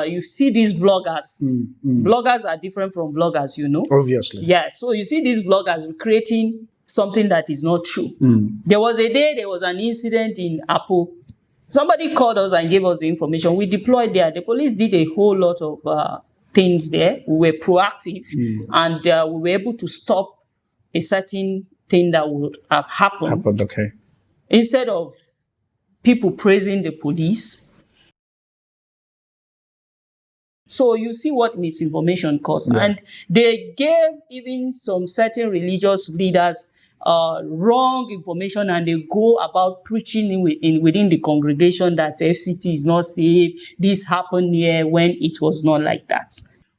you see these vloggers. Vloggers are different from vloggers, you know. Obviously. Yeah, so you see these vloggers creating something that is not true. There was a day, there was an incident in Apo. Somebody called us and gave us the information. We deployed there. The police did a whole lot of things there. We were proactive and we were able to stop a certain thing that would have happened. Okay. Instead of people praising the police. So you see what misinformation caused. Yeah. And they gave even some certain religious leaders wrong information, and they go about preaching within the congregation that FCT is not safe. This happened here when it was not like that.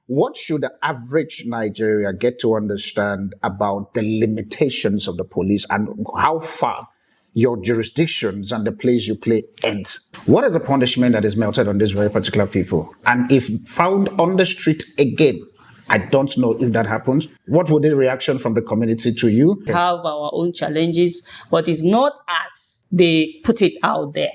What should the average Nigeria get to understand about the limitations of the police and how far your jurisdictions and the place you play end? What is the punishment that is melted on these very particular people? And if found on the street again, I don't know if that happens, what would be the reaction from the community to you? We have our own challenges, but it's not as they put it out there.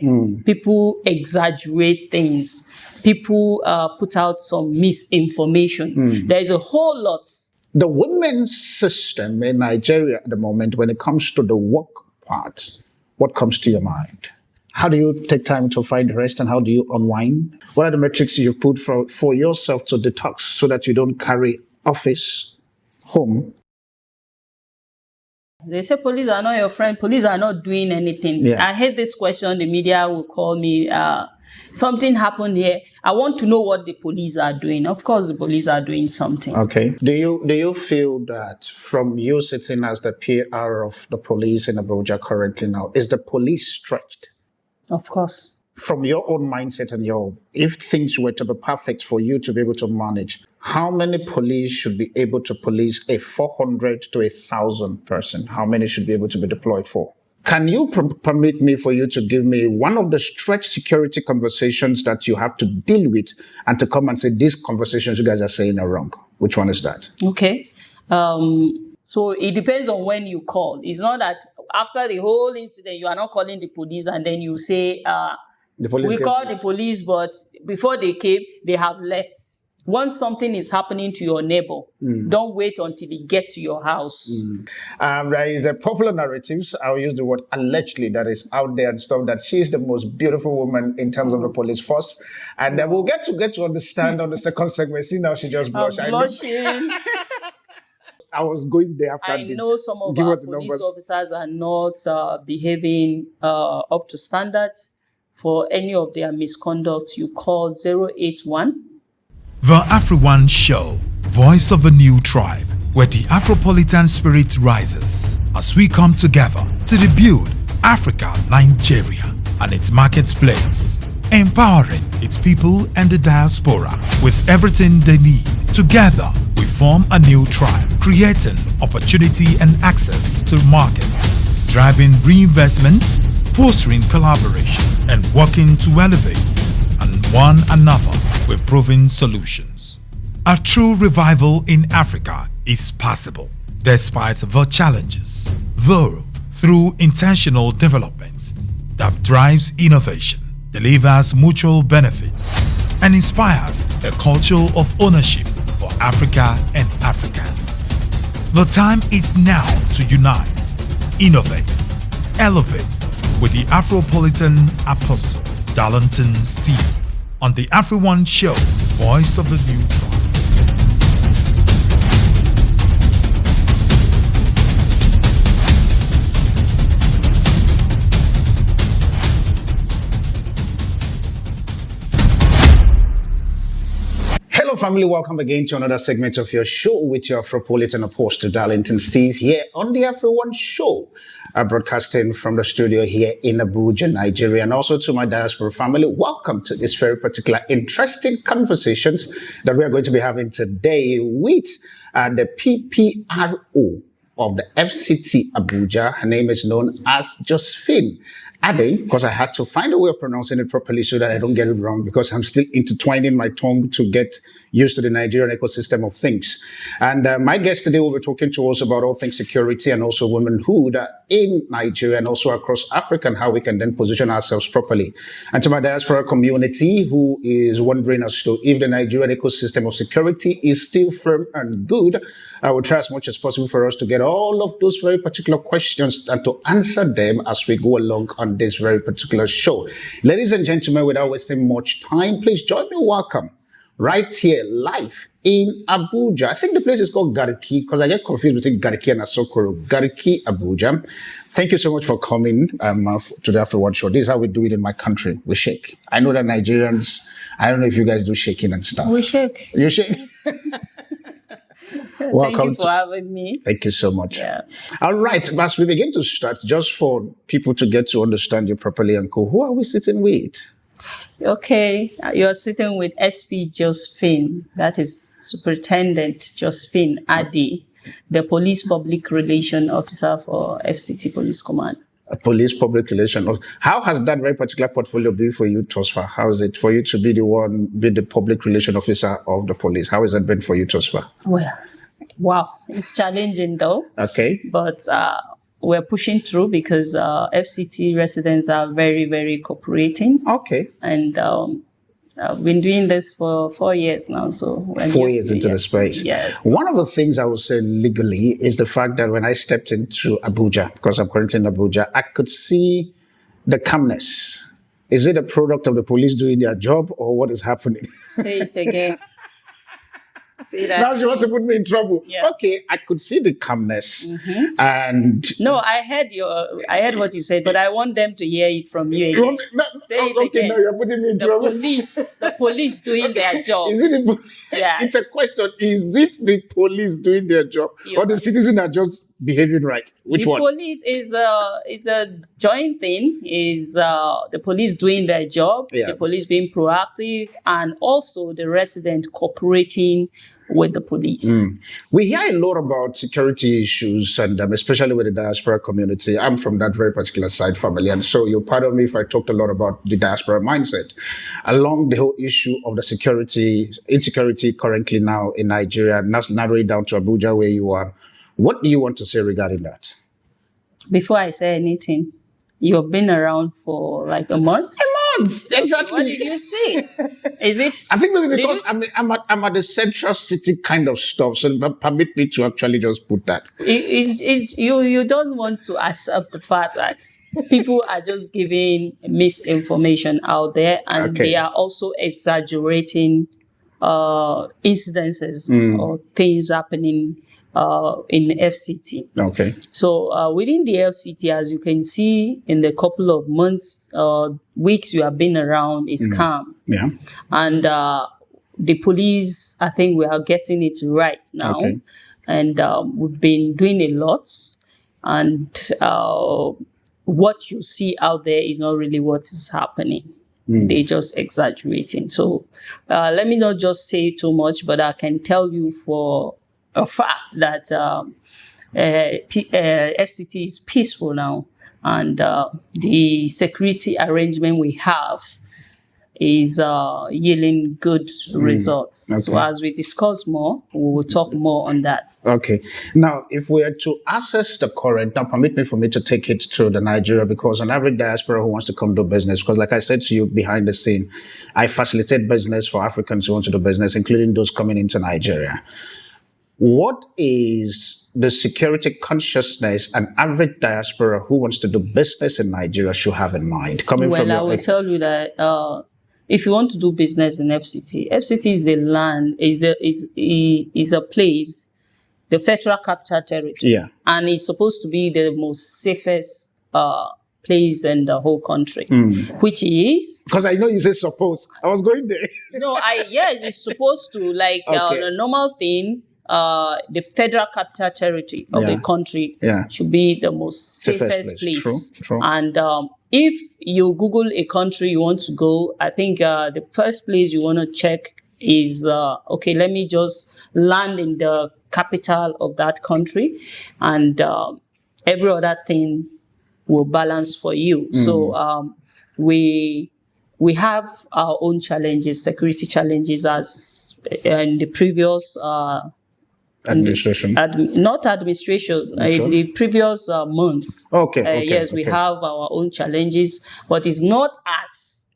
People exaggerate things. People put out some misinformation. There is a whole lot. The women's system in Nigeria at the moment, when it comes to the work part, what comes to your mind? How do you take time to find rest, and how do you unwind? What are the metrics you've put for yourself to detox so that you don't carry office home? They say police are not your friend. Police are not doing anything. Yeah. I hate this question. The media will call me. Something happened here. I want to know what the police are doing. Of course, the police are doing something. Okay. Do you feel that from you sitting as the PR of the police in Abuja currently now, is the police stretched? Of course. From your own mindset and if things were to be perfect for you to be able to manage, how many police should be able to police a 400 to 1,000 person? How many should be able to be deployed for? Can you permit me for you to give me one of the stretch security conversations that you have to deal with and to come and say, these conversations you guys are saying are wrong? Which one is that? Okay. So it depends on when you call. It's not that after the whole incident, you are not calling the police and then you say, we called the police, but before they came, they have left. Once something is happening to your neighbor, don't wait until they get to your house. There is a popular narrative, I'll use the word allegedly, that is out there and stuff, that she's the most beautiful woman in terms of the police force. And then we'll get to understand on the second segment. See, now she just blushed. I'm blushing. I was going there after this. I know some of our police officers are not behaving up to standard. For any of their misconduct, you call 081. The AfriOne Show, voice of a new tribe, where the Afropolitan spirit rises as we come together to rebuild Africa, Nigeria, and its marketplace, empowering its people and the diaspora with everything they need. Together, we form a new tribe, creating opportunity and access to markets, driving reinvestments, fostering collaboration, and working to elevate and one another with proven solutions. A true revival in Africa is possible despite the challenges, though through intentional development that drives innovation, delivers mutual benefits, and inspires a culture of ownership for Africa and Africans. The time is now to unite, innovate, elevate with the Afropolitan Apostle Darlington Steve on the AfriOne Show, voice of the new tribe. Hello family, welcome again to another segment of your show with your Afropolitan Apostle Darlington Steve here on the AfriOne Show. Broadcasting from the studio here in Abuja, Nigeria, and also to my diaspora family. Welcome to this very particular interesting conversations that we are going to be having today with the PPRO of the FCT Abuja. Her name is known as Josephine Adeh, because I had to find a way of pronouncing it properly so that I don't get it wrong, because I'm still intertwining my tongue to get used to the Nigerian ecosystem of things. And my guest today will be talking to us about all things security and also womanhood in Nigeria and also across Africa, and how we can then position ourselves properly. And to my diaspora community who is wondering as to if the Nigerian ecosystem of security is still firm and good, I will try as much as possible for us to get all of those very particular questions and to answer them as we go along on this very particular show. Ladies and gentlemen, without wasting much time, please join me. Welcome right here live in Abuja. I think the place is called Gariki because I get confused between Gariki and Asokoro. Gariki, Abuja. Thank you so much for coming to the AfriOne show. This is how we do it in my country. We shake. I know that Nigerians, I don't know if you guys do shaking and stuff. We shake. You shake? Thank you for having me. Thank you so much. Yeah. All right, as we begin to start, just for people to get to understand you properly and who are we sitting with? Okay, you're sitting with SP Josephine, that is Superintendent Josephine Adeh, the Police Public Relation Officer for FCT Police Command. A police public relation. How has that very particular portfolio been for you thus far? How is it for you to be the public relation officer of the police? How has that been for you thus far? Well, wow, it's challenging though. Okay. But we're pushing through because FCT residents are very, very cooperating. Okay. And I've been doing this for 4 years now. So 4 years into the space. Yes. One of the things I would say legally is the fact that when I stepped into Abuja, because I'm currently in Abuja, I could see the calmness. Is it a product of the police doing their job or what is happening? Say it again. See that? Now she wants to put me in trouble. Yeah. Okay, I could see the calmness. And no, I heard what you said, but I want them to hear it from you again. Say it again. Now you're putting me in trouble. The police doing their job. Is it Yes. It's a question. Is it the police doing their job or the citizens are just behaving right? Which one? The police is a joint thing. Is the police doing their job, the police being proactive, and also the resident cooperating with the police. We hear a lot about security issues, and especially with the diaspora community. I'm from that very particular side family, and so you'll pardon me if I talked a lot about the diaspora mindset along the whole issue of the insecurity currently now in Nigeria, narrowing down to Abuja where you are. What do you want to say regarding that? Before I say anything, you have been around for like a month. Exactly. What did you say? Is it? I think maybe because I'm at the central city kind of stuff, so permit me to actually just put that. You don't want to accept the fact that people are just giving misinformation out there, and they are also exaggerating incidences or things happening in FCT. Okay. So within the FCT, as you can see, in the couple of months, weeks you have been around, is calm. Yeah. And the police, I think we are getting it right now. Okay. And we've been doing a lot. And what you see out there is not really what is happening. They're just exaggerating. So let me not just say too much, but I can tell you for a fact that FCT is peaceful now, and the security arrangement we have is yielding good results. Okay. So as we discuss more, we will talk more on that. Okay. Now, if we are to assess the current, now permit me to take it to the Nigeria, because an average diaspora who wants to come do business, because like I said to you behind the scene, I facilitate business for Africans who want to do business, including those coming into Nigeria. What is the security consciousness an average diaspora who wants to do business in Nigeria should have in mind? I will tell you that if you want to do business in FCT is a land, is a place, the Federal Capital Territory, and it's supposed to be the most safest place in the whole country, which is... Because I know you say suppose. I was going there. No, it's supposed to, like, a normal thing, the Federal Capital Territory of the country should be the most safest place. True. And if you Google a country you want to go, I think the first place you want to check is, let me just land in the capital of that country, and every other thing will balance for you. So we have our own challenges, security challenges, as in the previous administration. Not administrations, in the previous months. Okay. Yes, we have our own challenges, but it's not as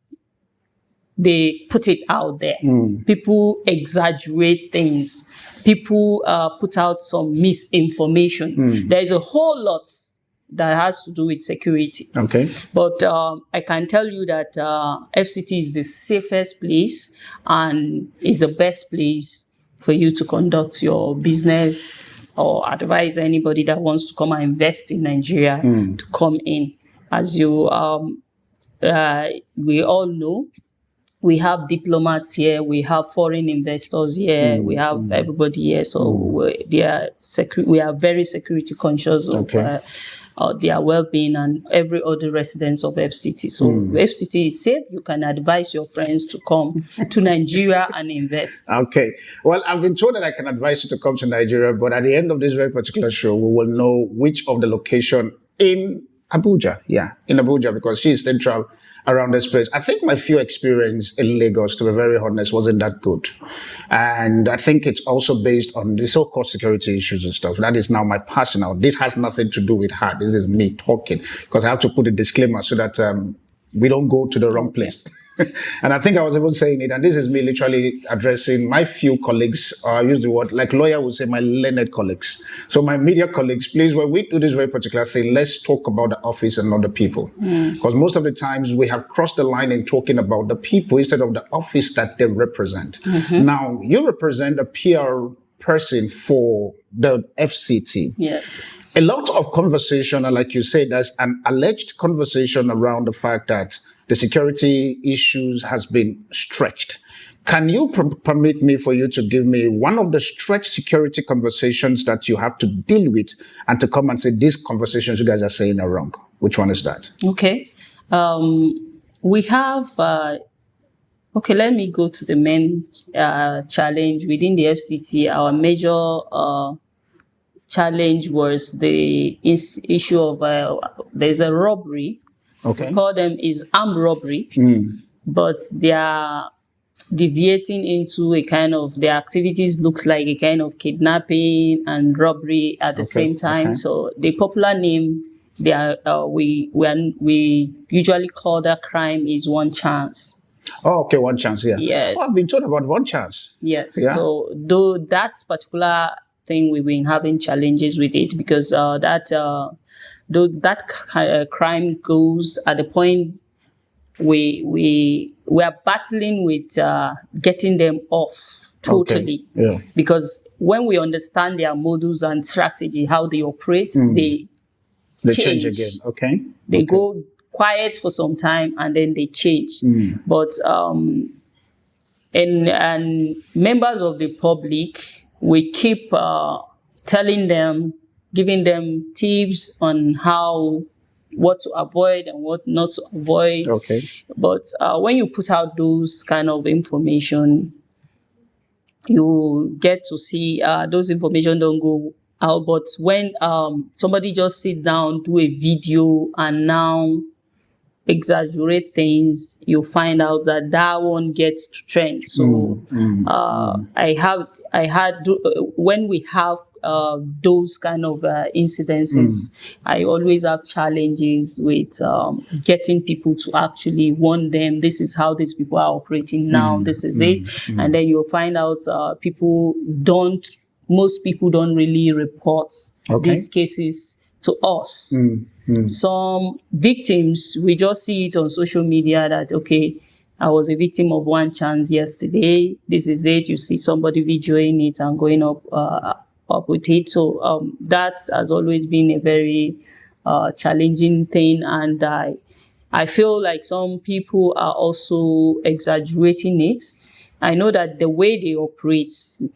they put it out there. People exaggerate things. People put out some misinformation. There is a whole lot that has to do with security. Okay. But I can tell you that FCT is the safest place and is the best place for you to conduct your business or advise anybody that wants to come and invest in Nigeria to come in. As you, we all know, we have diplomats here, we have foreign investors here, we have everybody here. So we are very security conscious of their well-being and every other residents of FCT. So FCT is safe. You can advise your friends to come to Nigeria and invest. Okay. Well, I've been told that I can advise you to come to Nigeria, but at the end of this very particular show, we will know which of the location in Abuja. Yeah, in Abuja, because she is central around this place. I think my few experience in Lagos, to be very honest, wasn't that good. And I think it's also based on the so-called security issues and stuff. That is now my personal. This has nothing to do with her. This is me talking, because I have to put a disclaimer so that we don't go to the wrong place. And I think I was even saying it, and this is me literally addressing my few colleagues, I use the word, like lawyer would say, my learned colleagues. So my media colleagues, please, when we do this very particular thing, let's talk about the office and not the people. Because most of the times we have crossed the line in talking about the people instead of the office that they represent. Now, you represent a PR person for the FCT. Yes. A lot of conversation, and like you said, there's an alleged conversation around the fact that the security issues has been stretched. Can you permit me for you to give me one of the stretched security conversations that you have to deal with and to come and say, these conversations you guys are saying are wrong? Which one is that? Okay. We have, let me go to the main challenge within the FCT. Our major challenge was the issue of there's a robbery. Okay. We call them is armed robbery, but they are deviating into a kind of, their activities looks like a kind of kidnapping and robbery at the same time. So the popular name they are we usually call that crime is one chance. Oh, okay, one chance, yeah. Yes. I've been told about one chance. Yes. Yeah. So though that particular thing, we've been having challenges with it because crime goes at the point we are battling with getting them off totally. Okay. Yeah. Because when we understand their models and strategy, how they operate, they change again. Okay. They go quiet for some time and then they change. But and members of the public, we keep telling them, giving them tips on what to avoid and what not to avoid. Okay. But when you put out those kind of information, you get to see those information don't go out. But when somebody just sit down, do a video, and now exaggerate things, you find out that one gets to trend. So when we have those kind of incidences, I always have challenges with getting people to actually warn them, this is how these people are operating now, this is it. And then you'll find out most people don't really report these cases to us. Some victims, we just see it on social media that, okay, I was a victim of one chance yesterday, this is it. You see somebody videoing it and going up with it. So that has always been a very challenging thing. And I feel like some people are also exaggerating it. I know that the way they operate,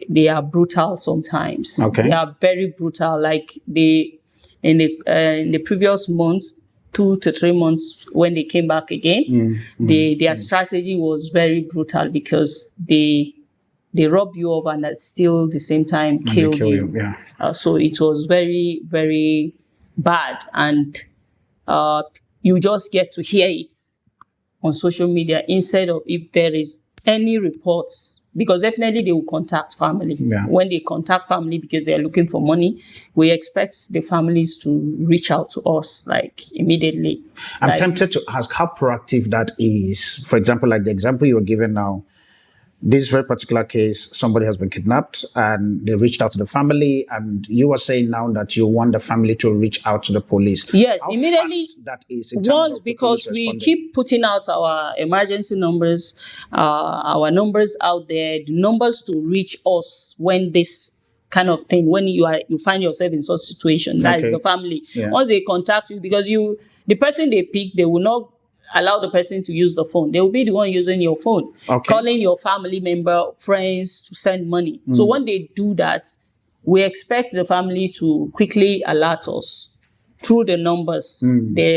they are brutal sometimes. Okay. They are very brutal. Like in the previous months, 2 to 3 months, when they came back again, their strategy was very brutal because they rob you of and at still the same time kill you. Yeah. So it was very, very bad. And you just get to hear it on social media instead of if there is any reports, because definitely they will contact family. Yeah. When they contact family because they're looking for money, we expect the families to reach out to us like immediately. I'm tempted to ask how proactive that is. For example, like the example you were given now, this very particular case, somebody has been kidnapped and they reached out to the family, and you are saying now that you want the family to reach out to the police. Yes, how immediately. Fast that is in terms Once, of the because police we responding? keep putting out our emergency numbers, our numbers out there, the numbers to reach us when this kind of thing, when you find yourself in such situation, that is Okay. the family. Yeah. Once they contact you, because the person they pick, they will not allow the person to use the phone. They will be the one using your phone, Okay. calling your family member, friends to send money. So when they do that, we expect the family to quickly alert us through the numbers.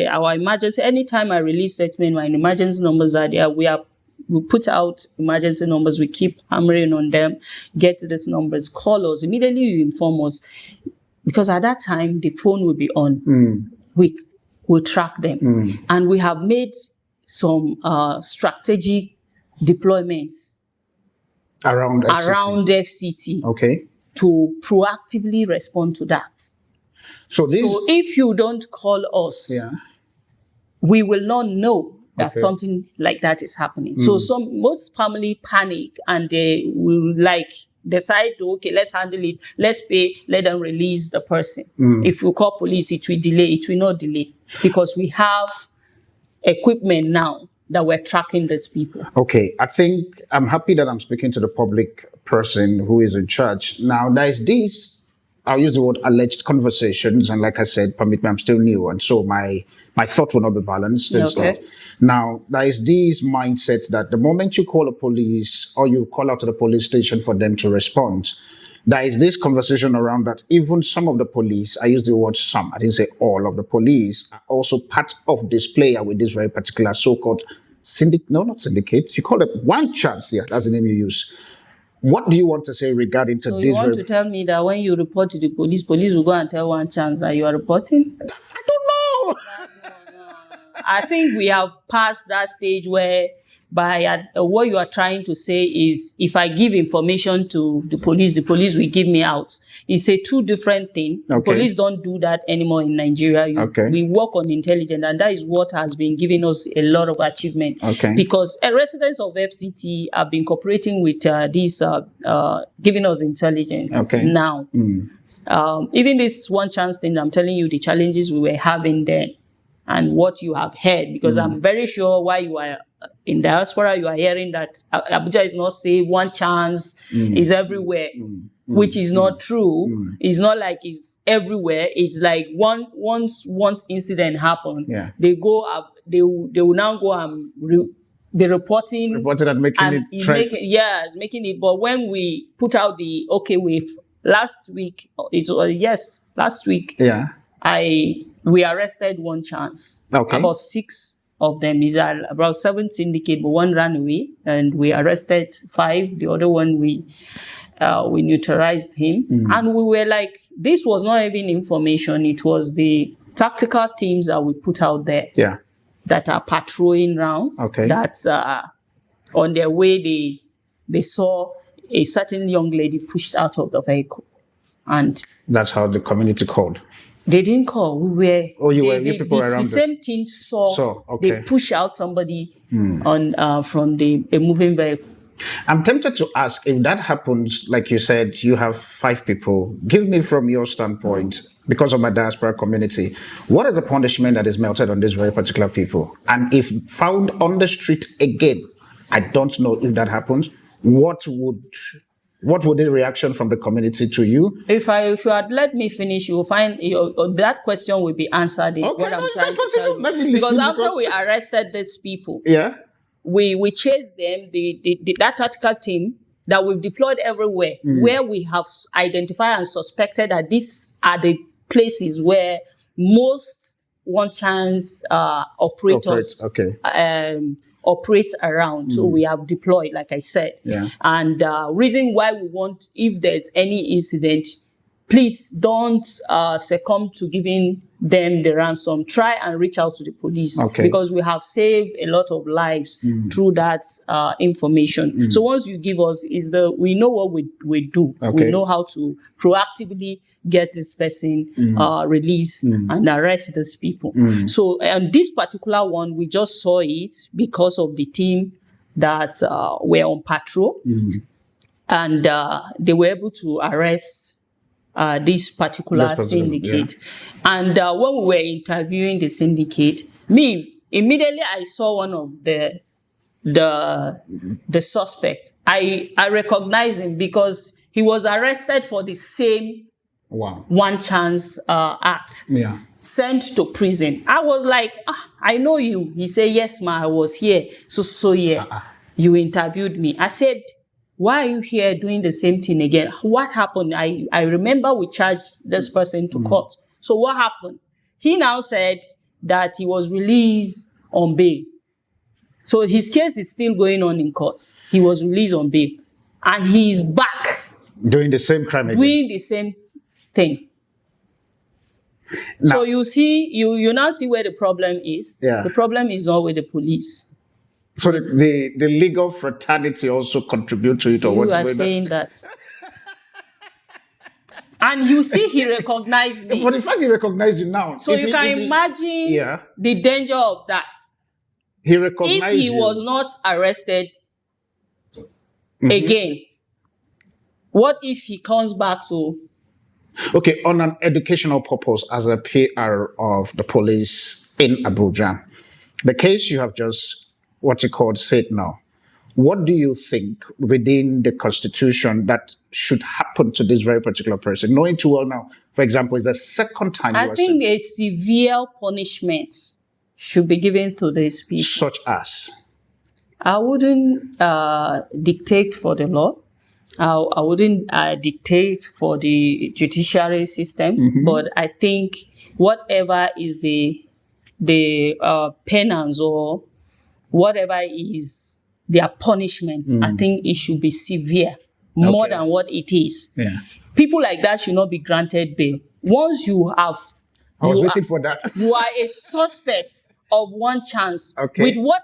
Our emergency, anytime I release statement, my emergency numbers are there. We put out emergency numbers. We keep hammering on them. Get these numbers. Call us. Immediately you inform us. Because at that time, the phone will be on. We will track them. And we have made some strategic deployments around around FCT Okay. to proactively respond to that. So this. So if you don't call us, Yeah. we will not know that Okay. something like that is happening. So most family panic and they will decide to, okay, let's handle it, let's pay, let them release the person. If you call police, it will delay, it will not delay, because we have equipment now that we're tracking these people. Okay, I think I'm happy that I'm speaking to the public person who is in charge. Now, there is this, I'll use the word alleged conversations, and like I said, permit me, I'm still new, and so my thought will not be balanced and Okay. stuff. Now, there is this mindset that the moment you call a police or you call out to the police station for them to respond, there is this conversation around that even some of the police, I use the word some, I didn't say all of the police, are also part of this player with this very particular so-called not syndicate, you call it one chance, yeah, that's the name you use. What do you want to say regarding to So this? you want to tell me that when you report to the police will go and tell one chance that you are reporting? I don't know. I think we have passed that stage where what you are trying to say is if I give information to the police will give me out. It's a two different thing. Okay. Police don't do that anymore in Nigeria. Okay. We work on intelligence, and that is what has been giving us a lot of achievement. Okay. Because residents of FCT have been cooperating with giving us intelligence Okay. now. Even this one chance thing, I'm telling you the challenges we were having then and what you have heard, because I'm very sure while you are in diaspora, you are hearing that Abuja is not safe, one chance is everywhere, which is not true. It's not like it's everywhere. It's like once incident happened, Yeah. they go up, they will now go and be reporting Reported and making it trend. making it. But when we put out the last week, last week, Yeah. we arrested one chance. Okay. About 6 of them. Is about 7 syndicate, but one ran away, and we arrested 5. The other one we neutralized him, and we were like, this was not even information. It was the tactical teams that we put out there. Yeah. That are patrolling around. Okay. That's on their way. They saw a certain young lady pushed out of the vehicle, and That's how the community called. they didn't call. We were. Oh, you people around the it. same team saw. Okay. They push out somebody from a moving vehicle. I'm tempted to ask, if that happens, like you said, you have 5 people. Give me from your standpoint, because of my diaspora community, what is the punishment that is melted on these very particular people? And if found on the street again, I don't know if that happens, what would the reaction from the community to you? If you had let me finish, you will find that question will be answered in what I'm trying to tell you. Because after we arrested these people, Yeah. we chased them, that tactical team that we've deployed everywhere, where we have identified and suspected that these are the places where most one chance operators operate around. So we have deployed, like I said. Yeah. And reason why we want, if there's any incident, please don't succumb to giving them the ransom. Try and reach out to the police, because we have saved a lot of lives through that information. So once you give us, we know what we do. We know how to proactively get this person released and arrest these people. So on this particular one, we just saw it because of the team that were on patrol, and they were able to arrest this particular syndicate. And when we were interviewing the syndicate, immediately I saw one of the suspect. I recognized him because he was arrested for the same one chance act. Sent to prison. I was like, I know you. He said, yes, ma, I was here. You interviewed me. I said, why are you here doing the same thing again? What happened? I remember we charged this person to court. So what happened? He now said that he was released on bail. So his case is still going on in court. He was released on bail. And he's back. Doing the same crime again. Doing the same thing. Now, so you see, you now see where the problem is. The problem is not with the police. So the legal fraternity also contribute to it, or what? You are saying that. And you see, he recognized me. But in fact, he recognized you now. So you can imagine the danger of that. He recognized if he was not arrested again. What if he comes back to? Okay, on an educational purpose, as a PR of the police in Abuja, the case you have just said now, what do you think within the Constitution that should happen to this very particular person? Knowing too well now, for example, it's the second time I think a severe punishment should be given to these people. Such as? I wouldn't dictate for the law. I wouldn't dictate for the judiciary system, but I think whatever is the penance or whatever is their punishment, I think it should be severe, more than what it is. People like that should not be granted bail. Once you have... I was waiting for that. You are a suspect of one chance. With what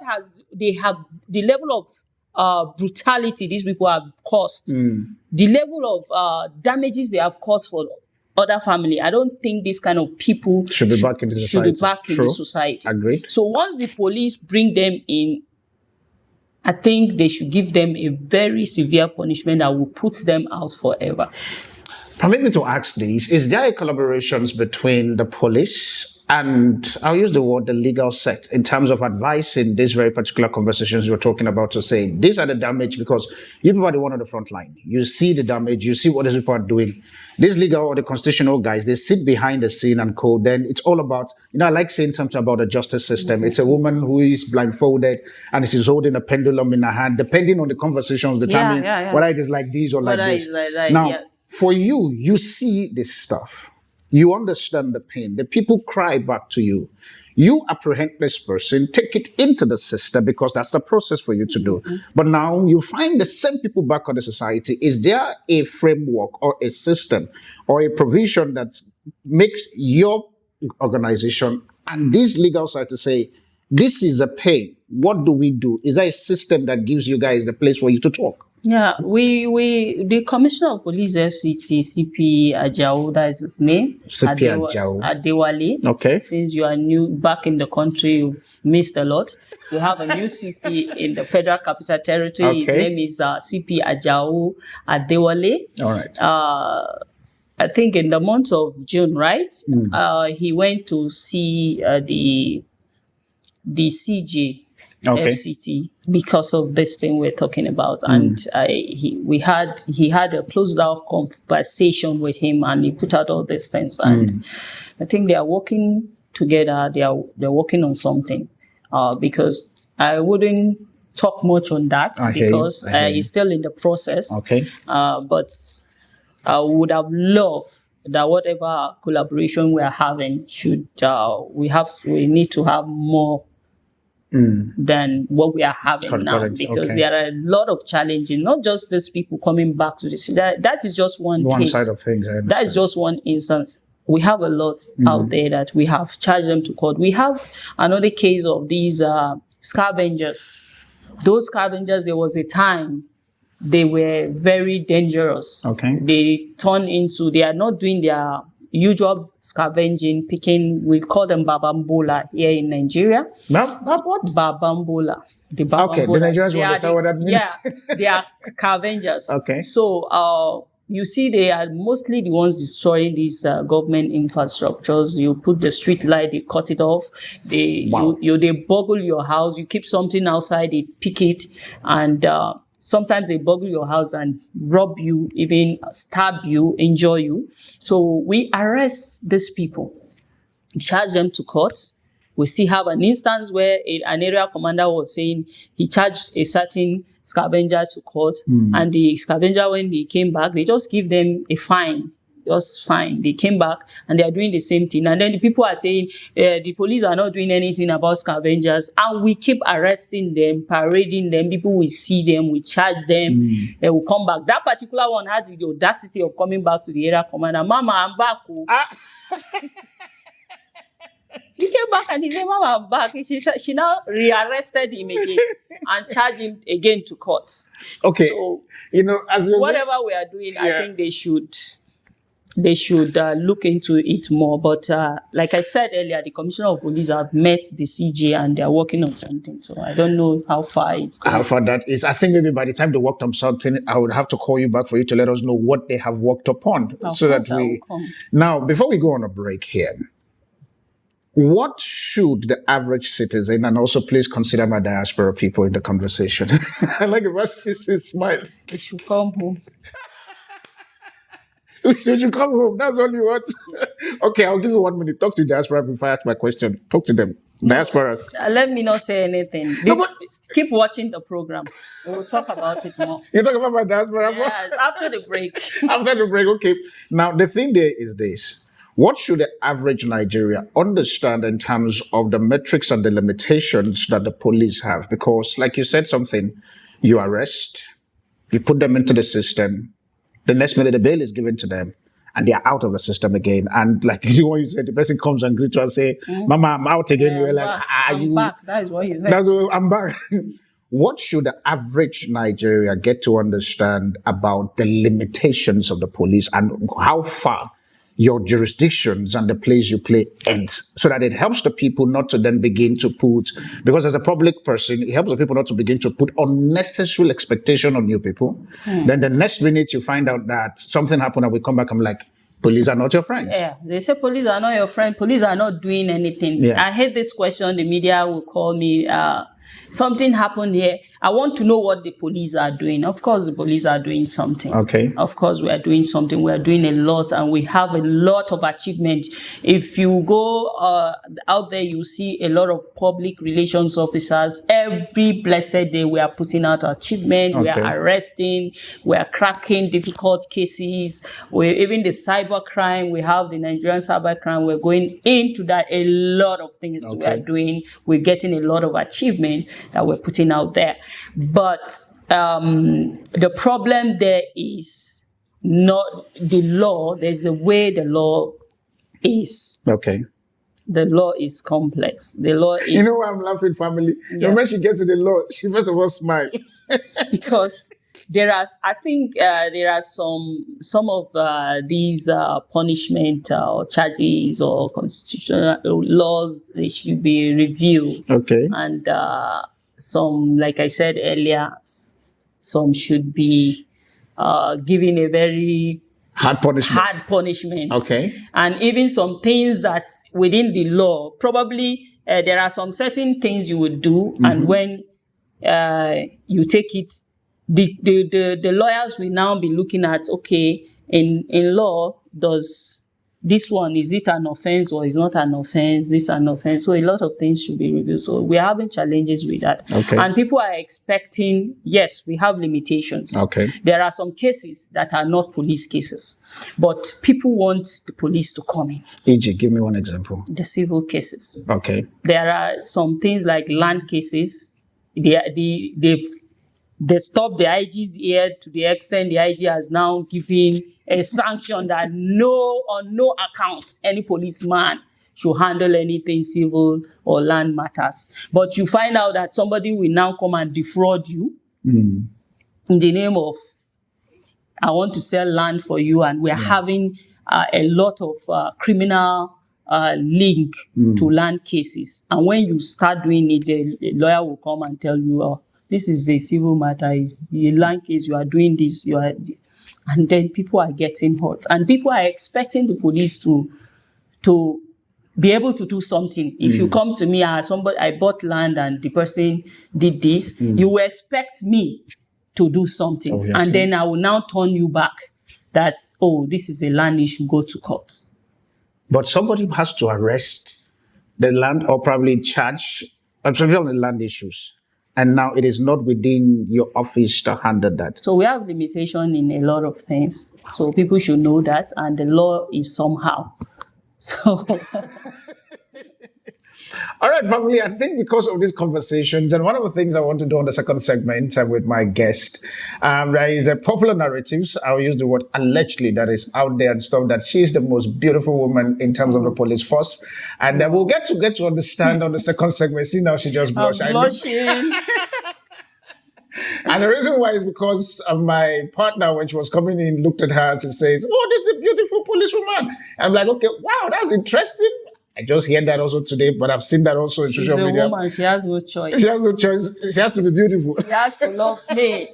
they have, the level of brutality these people have caused, the level of damages they have caused for other family, I don't think this kind of people should be back in the society. Agreed. So once the police bring them in, I think they should give them a very severe punishment that will put them out forever. Permit me to ask this. Is there a collaboration between the police and, I'll use the word, the legal set, in terms of advising these very particular conversations you're talking about, to say, these are the damage, because you people are the one on the front line. You see the damage, you see what these people are doing. These legal or the constitutional guys, they sit behind the scene and code. Then it's all about, I like saying something about the justice system. It's a woman who is blindfolded and she's holding a pendulum in her hand, depending on the conversations, determine whether it is like this or like this. Now, for you, you see this stuff. You understand the pain. The people cry back to you. You apprehend this person, take it into the system, because that's the process for you to do. But now you find the same people back on the society. Is there a framework or a system or a provision that makes your organization and this legal side to say, this is a pain, what do we do? Is there a system that gives you guys the place for you to talk? Yeah, the Commissioner of Police FCT, CP Adeh, that is his name. CP Adewale. Okay. Since you are new back in the country, you've missed a lot. We have a new CP in the Federal Capital Territory. His name is CP Adewale. All right. I think in the month of June, right? He went to see the CJ. FCT, because of this thing we're talking about, and he had a closed down conversation with him, and he put out all these things, and I think they are working together. They're working on something, because I wouldn't talk much on that because it's still in the process. But I would have loved that whatever collaboration we are having we need to have more than what we are having now, because there are a lot of challenges, not just these people coming back to this. That is just one case. Side of things. That is just one instance. We have a lot out there that we have charged them to court. We have another case of these scavengers. Those scavengers, there was a time they were very dangerous. They are not doing their usual scavenging, picking. We call them babambola here in Nigeria. What? Babambola. The Nigerians will understand what that means. Yeah, they are scavengers. So you see, they are mostly the ones destroying these government infrastructures. You put the street light, they cut it off. They burgle your house. You keep something outside, they pick it, and sometimes they burgle your house and rob you, even stab you, injure you. So we arrest these people, charge them to court. We still have an instance where an area commander was saying he charged a certain scavenger to court, and the scavenger, when they came back, they just give them a fine. Just fine. They came back and they are doing the same thing. And then the people are saying the police are not doing anything about scavengers, and we keep arresting them, parading them. People will see them, we charge them, they will come back. That particular one had the audacity of coming back to the area commander. Mama, I'm back. He came back and he said, Mama, I'm back. She now rearrested him again and charged him again to court. So, as whatever we are doing, I think they should look into it more. But like I said earlier, the Commissioner of Police have met the CJ and they are working on something. So I don't know how far it's going. How far that is. I think maybe by the time they worked on something, I would have to call you back for you to let us know what they have worked upon. Now, before we go on a break here, what should the average citizen, and also please consider my diaspora people in the conversation. I like the first smile. They should come home. You should come home. That's all you want. Okay, I'll give you 1 minute. Talk to the diaspora before I ask my question. Talk to them. Diasporas. Let me not say anything. Keep watching the program. We'll talk about it more. You talk about my diaspora? Yes, after the break. After the break, okay. Now, the thing there is this. What should the average Nigerian understand in terms of the metrics and the limitations that the police have? Because, like you said something, you arrest, you put them into the system, the next minute the bail is given to them, and they are out of the system again. And like you said, the person comes and greets you and say, Mama, I'm out again. You're like, I'm back. That is what he said. I'm back. What should the average Nigeria get to understand about the limitations of the police and how far your jurisdictions and the place you play ends, so that it helps the people not to then begin to put, because as a public person, it helps the people not to begin to put unnecessary expectation on you people. Then the next minute you find out that something happened and we come back, I'm like, police are not your friends. Yeah, they say police are not your friend. Police are not doing anything. Yeah. I hate this question. The media will call me, something happened here. I want to know what the police are doing. Of course, the police are doing something. Okay. Of course, we are doing something. We are doing a lot, and we have a lot of achievement. If you go out there, you see a lot of public relations officers. Every blessed day, we are putting out achievement. We are arresting. We are cracking difficult cases. Even the cyber crime, we have the Nigerian cyber crime. We're going into that. A lot of things we are doing. We're getting a lot of achievement that we're putting out there. But the problem there is not the law. There's the way the law is. Okay. The law is complex. The law is... You know why I'm laughing, family? Yeah. When she gets to the law, she first of all smile. Because there are, I think there are some of these punishment or charges or constitutional laws, they should be reviewed. Okay. And some, like I said earlier, some should be given a very hard punishment. Okay. And even some things that's within the law, probably there are some certain things you would do, and when you take it, the lawyers will now be looking at, okay, in law, does this one, is it an offense or is not an offense? This is an offense. So a lot of things should be reviewed. So we're having challenges with that. Okay. And people are expecting, yes, we have limitations. Okay. There are some cases that are not police cases, but people want the police to come in. E.g., give me one example. The civil cases. Okay. There are some things like land cases. They stopped the IG's ear to the extent the IG has now given a sanction that on no account any policeman should handle anything civil or land matters. But you find out that somebody will now come and defraud you in the name of, I want to sell land for you, and we're having a lot of criminal link to land cases. And when you start doing it, the lawyer will come and tell you, oh, this is a civil matter, it's a land case, you are doing this, and then people are getting hurt. And people are expecting the police to be able to do something. If you come to me, I bought land and the person did this, you will expect me to do something. Obviously. And then I will now turn you back that, oh, this is a land issue, go to court. But somebody has to arrest the land or probably charge on the land issues. And now it is not within your office to handle that. So we have limitation in a lot of things. So people should know that. And the law is somehow. So... All right, family, I think because of these conversations, and one of the things I want to do on the second segment with my guest, there is a popular narratives, I'll use the word allegedly, that is out there and stuff, that she's the most beautiful woman in terms of the police force. And we'll get to understand on the second segment. See, now she just blushed. I'm blushing. And the reason why is because my partner, when she was coming in, looked at her and says, oh, this is a beautiful policewoman. I'm like, okay, wow, that's interesting. I just heard that also today, but I've seen that also in social media. She's a woman. She has no choice. She has no choice. She has to be beautiful. She has to love me.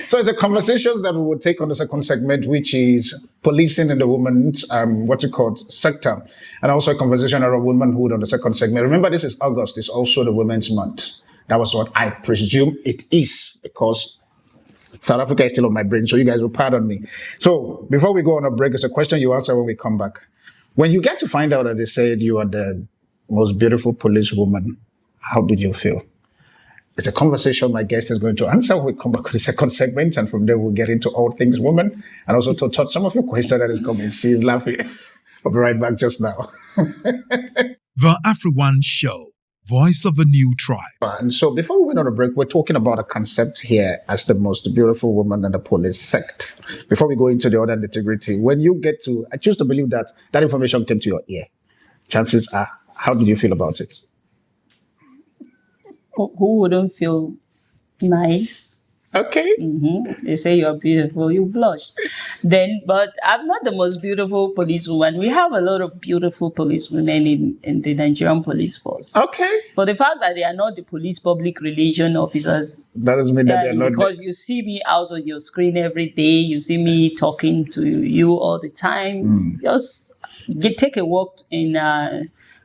So it's a conversations that we will take on the second segment, which is policing in the women's, sector. And also a conversation around womanhood on the second segment. Remember, this is August. It's also the Women's Month. That was what I presume it is, because South Africa is still on my brain, so you guys will pardon me. So before we go on a break, it's a question you answer when we come back. When you get to find out that they said you are the most beautiful policewoman, how did you feel? It's a conversation my guest is going to answer when we come back to the second segment, and from there we'll get into all things women, and also to touch some of your questions that is coming. She's laughing. I'll be right back just now. The AfriOne Show, voice of a new tribe. And so before we went on a break, we're talking about a concept here as the most beautiful woman in the police sector. Before we go into the other nitty-gritty, when you get to, I choose to believe that that information came to your ear. Chances are, how did you feel about it? Who wouldn't feel nice? Okay. They say you're beautiful, you blush. But I'm not the most beautiful policewoman. We have a lot of beautiful policewomen in the Nigerian police force. Okay. For the fact that they are not the police public relation officers. That doesn't mean that they're not. Because you see me out on your screen every day. You see me talking to you all the time. Just take a walk in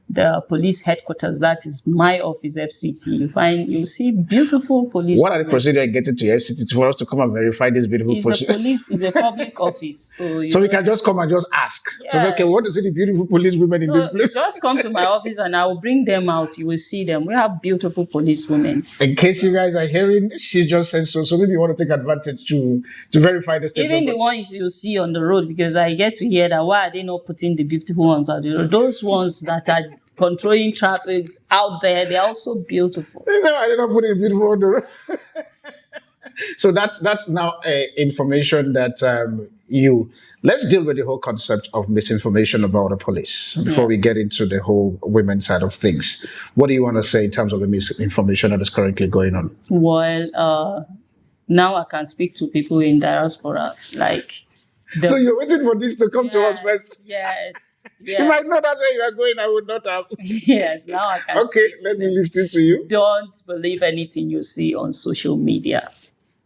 the police headquarters. That is my office, FCT. You see beautiful police. What are the procedures getting to FCT for us to come and verify this beautiful police? It's a public office. So we can just come and just ask. Yes. So okay, what is it, the beautiful police women in this place? Just come to my office and I will bring them out. You will see them. We have beautiful police women. In case you guys are hearing, she just said so. So maybe you want to take advantage to verify the statement. Even the ones you see on the road, because I get to hear that why are they not putting the beautiful ones out there? Those ones that are controlling traffic out there, they're also beautiful. No, I did not put it beautiful on the road. So that's now information that let's deal with the whole concept of misinformation about the police before we get into the whole women's side of things. What do you want to say in terms of the misinformation that is currently going on? Well, now I can speak to people in diaspora, like. So you're waiting for this to come to us first? Yes. If I know that's where you are going, I would not have. Yes, now I can. Okay, let me listen to you. Don't believe anything you see on social media.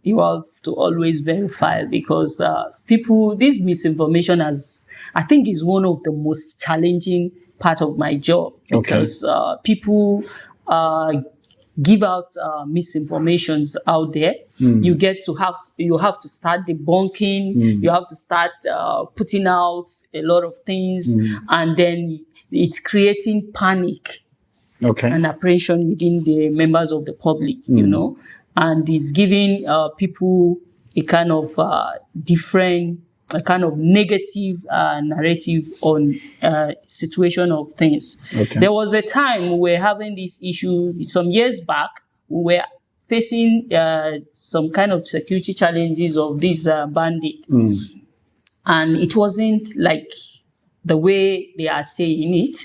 You have to always verify, because this misinformation I think is one of the most challenging part of my job, because people give out misinformations out there. You have to start debunking. You have to start putting out a lot of things, and then it's creating panic and apprehension within the members of the public, you know, and it's giving people a kind of a kind of negative narrative on situation of things. There was a time we were having this issue some years back. We were facing some kind of security challenges of this bandit. And it wasn't like the way they are saying it.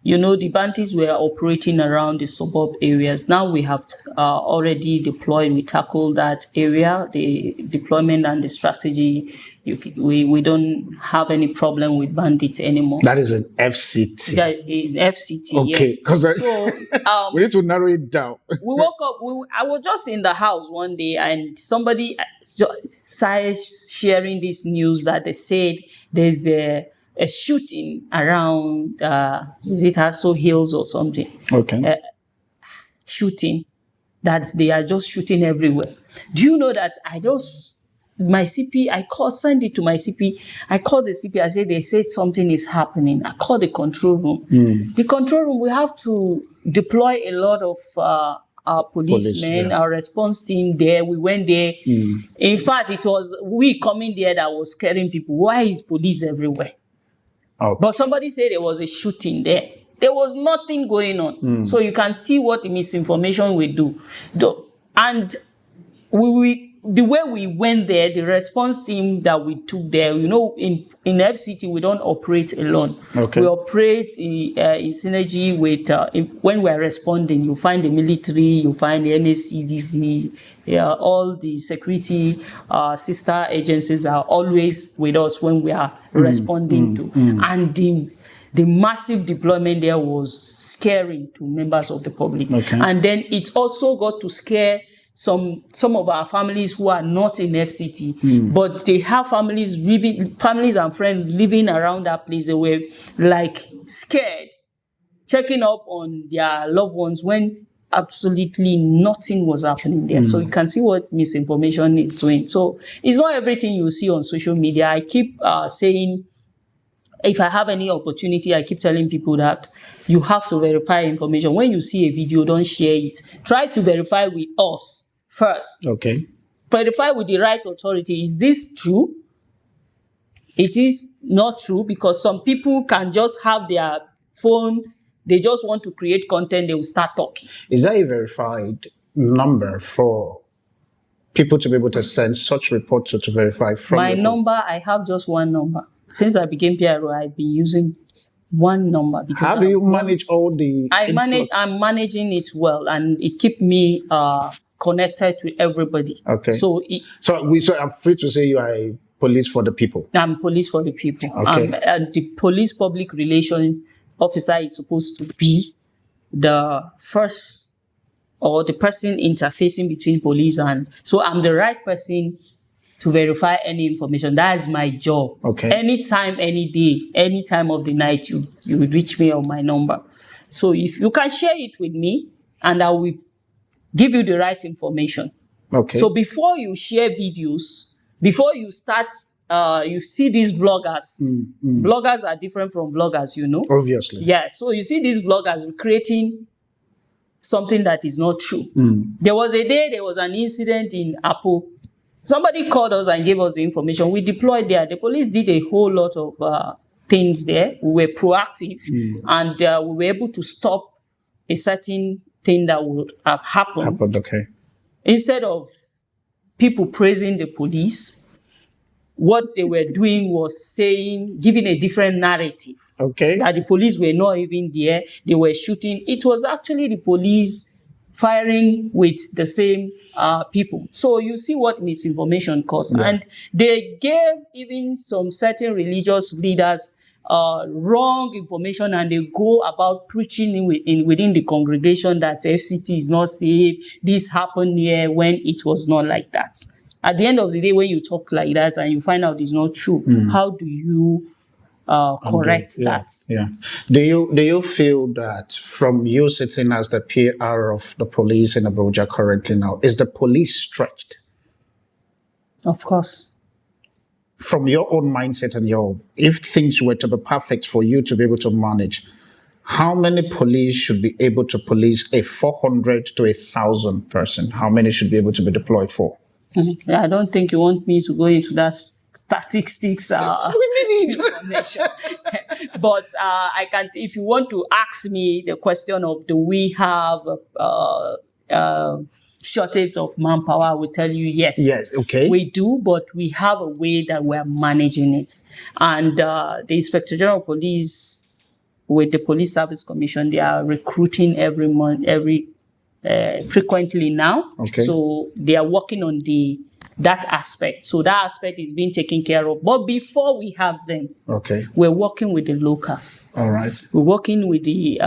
You know, the bandits were operating around the suburb areas. Now we have already deployed, we tackled that area, the deployment and the strategy. We don't have any problem with bandits anymore. That is an FCT. That is FCT, okay, yes. So we need to narrow it down. We woke up, I was just in the house one day and somebody started sharing this news that they said there's a shooting around, is it Aso Hills or something? Shooting, that they are just shooting everywhere. Do you know that my CP, sent it to my CP. I called the CP, I said, they said something is happening. I called the control room. The control room, we have to deploy a lot of our policemen, our response team there. We went there. In fact, it was we coming there that was scaring people. Why is police everywhere? But somebody said there was a shooting there. There was nothing going on. So you can see what the misinformation will do. And the way we went there, the response team that we took there, you know, in FCT, we don't operate alone. We operate in synergy with, when we're responding, you find the military, you find the NSCDC, all the security sister agencies are always with us when we are responding to. And the massive deployment there was scaring to members of the public. And then it also got to scare some of our families who are not in FCT, but they have families and friends living around that place. They were like scared, checking up on their loved ones when absolutely nothing was happening there. So you can see what misinformation is doing. So it's not everything you see on social media. I keep saying, if I have any opportunity, I keep telling people that you have to verify information. When you see a video, don't share it. Try to verify with us first. Verify with the right authority. Is this true? It is not true, because some people can just have their phone. They just want to create content. They will start talking. Is there a verified number for people to be able to send such reports to verify from? My number, I have just one number. Since I became PRO, I've been using one number. Because how do you manage all the I'm managing it well, and it keeps me connected to everybody. So I'm free to say you are a police for the people. I'm police for the people. And the police public relation officer is supposed to be the first or the person interfacing between police and, so I'm the right person to verify any information. That is my job. Anytime, any day, any time of the night, you will reach me on my number. So if you can share it with me, and I will give you the right information. So before you share videos, before you start, you see these vloggers. Vloggers are different from vloggers, you know. Obviously. Yeah. So you see these vloggers creating something that is not true. There was a day, there was an incident in Apo. Somebody called us and gave us the information. We deployed there. The police did a whole lot of things there. We were proactive, and we were able to stop a certain thing that would have happened. Instead of people praising the police, what they were doing was saying, giving a different narrative. That the police were not even there. They were shooting. It was actually the police firing with the same people. So you see what misinformation caused. And they gave even some certain religious leaders wrong information, and they go about preaching within the congregation that FCT is not safe. This happened here, when it was not like that. At the end of the day, when you talk like that and you find out it's not true, how do you correct that. Yeah. Do you feel that from you sitting as the PR of the police in Abuja currently now, is the police stretched? Of course. From your own mindset and if things were to be perfect for you to be able to manage, how many police should be able to police a 400 to 1,000 person? How many should be able to be deployed for? I don't think you want me to go into that statistics information. But I can, if you want to ask me the question of do we have shortage of manpower, I will tell you yes. Yes, okay. We do, but we have a way that we're managing it. And the Inspector General of Police with the Police Service Commission, they are recruiting every month, frequently now. Okay. So they are working on that aspect. So that aspect is being taken care of. But before we have them, okay, we're working with the locals. All right. We're working with the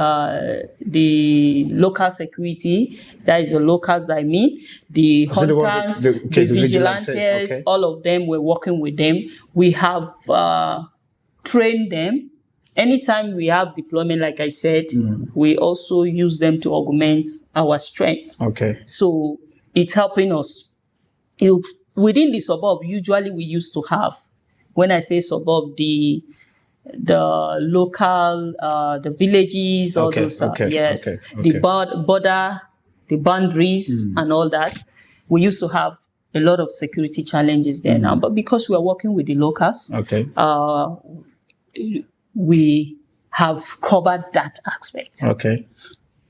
local security. That is the locals, I mean. The hunters, the vigilantes, okay, all of them, we're working with them. We have trained them. Anytime we have deployment, like I said, we also use them to augment our strength. Okay. So it's helping us. Within the suburb, usually we used to have, when I say suburb, the local, the villages, all those, the border, the boundaries and all that. We used to have a lot of security challenges there now, but because we are working with the locals, we have covered that aspect. Okay.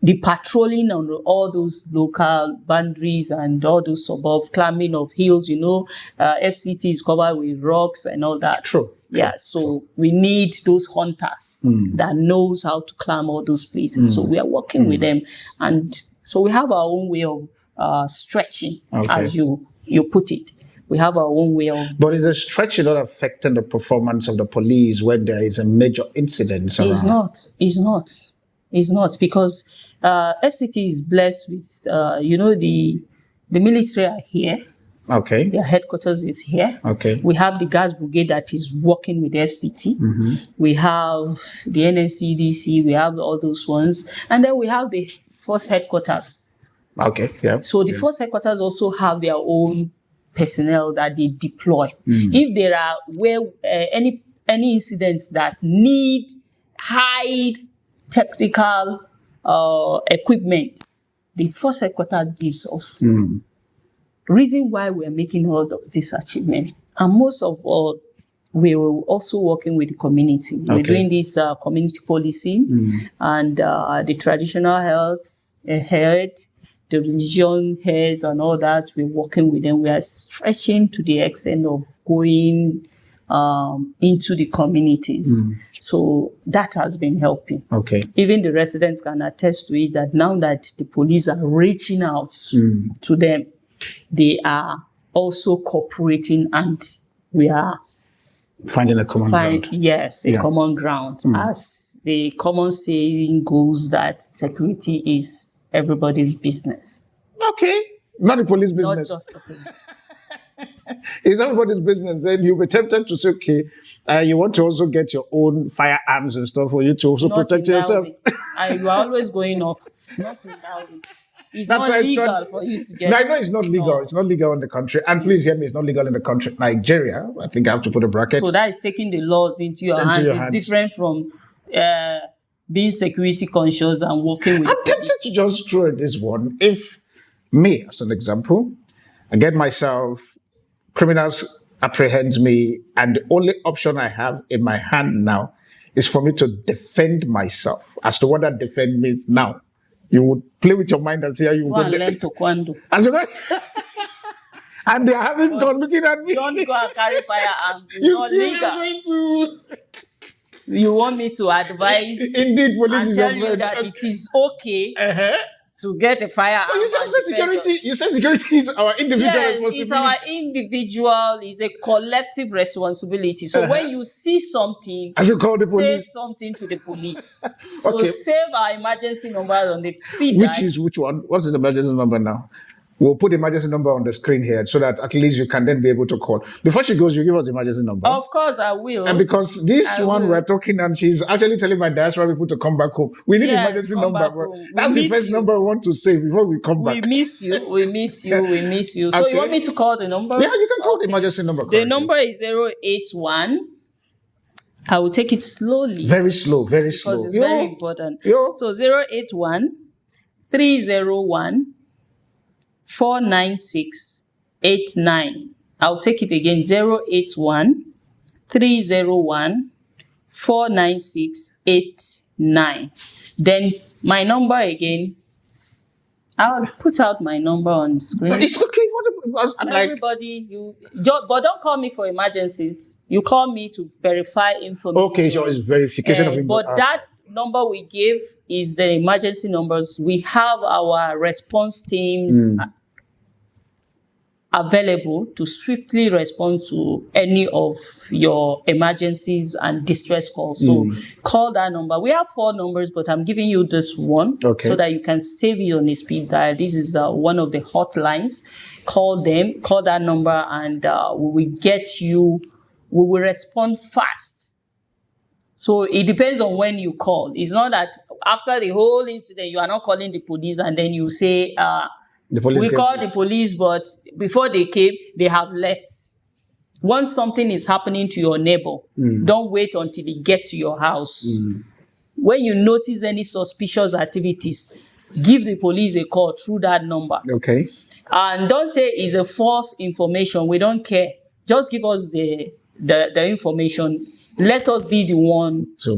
The patrolling on all those local boundaries and all those suburbs, climbing of hills, FCT is covered with rocks and all that. True. Yeah, so we need those hunters that knows how to climb all those places. So we are working with them. And so we have our own way of stretching, as you put it. We have our own way of... But is the stretching not affecting the performance of the police when there is a major incident? It's not, because FCT is blessed with, the military are here. Okay. Their headquarters is here. Okay. We have the gas brigade that is working with the FCT. We have the NNCDC. We have all those ones. And then we have the force headquarters. Okay. Yeah. So the force headquarters also have their own personnel that they deploy. If there are any incidents that need high technical equipment, the force headquarters gives us. Reason why we're making all of this achievement, and most of all, we're also working with the community. We're doing this community policing and the traditional head, the religion heads and all that. We're working with them. We are stretching to the extent of going into the communities. So that has been helping. Okay. Even the residents can attest to it that now that the police are reaching out to them, they are also cooperating and we are finding a common ground. Yes, a common ground. As the common saying goes that security is everybody's business. Okay. Not the police business. Not just the police. It's everybody's business. Then you'll be tempted to say, okay, you want to also get your own firearms and stuff for you to also protect yourself. You are always going off. Not in that way. It's not legal for you to get... No, I know it's not legal. It's not legal in the country. And please hear me, it's not legal in the country. Nigeria, I think I have to put a bracket. So that is taking the laws into your hands. It's different from being security conscious and working with... I'm tempted to just throw this one. If me, as an example, I get myself... Criminals apprehend me, and the only option I have in my hand now is for me to defend myself. As to what that defend means now, you would play with your mind and see how you would learn taekwondo. And they are having gun looking at me. Don't go and carry firearms. It's not legal. You want me to advise? Indeed, police and tell you that it is okay. To get a firearm. Oh, you just said security. You said security is our individual responsibility. It's our individual. It's a collective responsibility. So when you see something, I should call the police. Say something to the police. So save our emergency number on the speed Which one? What is the emergency number now? We'll put the emergency number on the screen here so that at least you can then be able to call. Before she goes, you give us the emergency number. Of course, I will. And because we're talking, and she's actually telling my diaspora people to come back home. We need emergency number. That's the first number we want to say before we come back. We miss you. We miss you. We miss you. So you want me to call the number? Yeah, you can call the emergency number. The number is 081. I will take it slowly. Very slow, very slow. Because it's very important. So 081 301 49689. I'll take it again. 081 301 49689. Then my number again. I'll put out my number on the screen. It's okay. Everybody, but don't call me for emergencies. You call me to verify information. Okay, so it's verification of information. But that number we give is the emergency numbers. We have our response teams available to swiftly respond to any of your emergencies and distress calls. So call that number. We have 4 numbers, but I'm giving you this one so that you can save it on the speed dial. This is one of the hotlines. Call them, call that number, and we will get you. We will respond fast. So it depends on when you call. It's not that after the whole incident, you are not calling the police and then you say, we called the police, but before they came, they have left. Once something is happening to your neighbor, don't wait until they get to your house. When you notice any suspicious activities, give the police a call through that number. Okay. And don't say it's a false information. We don't care. Just give us the information. Let us be the one to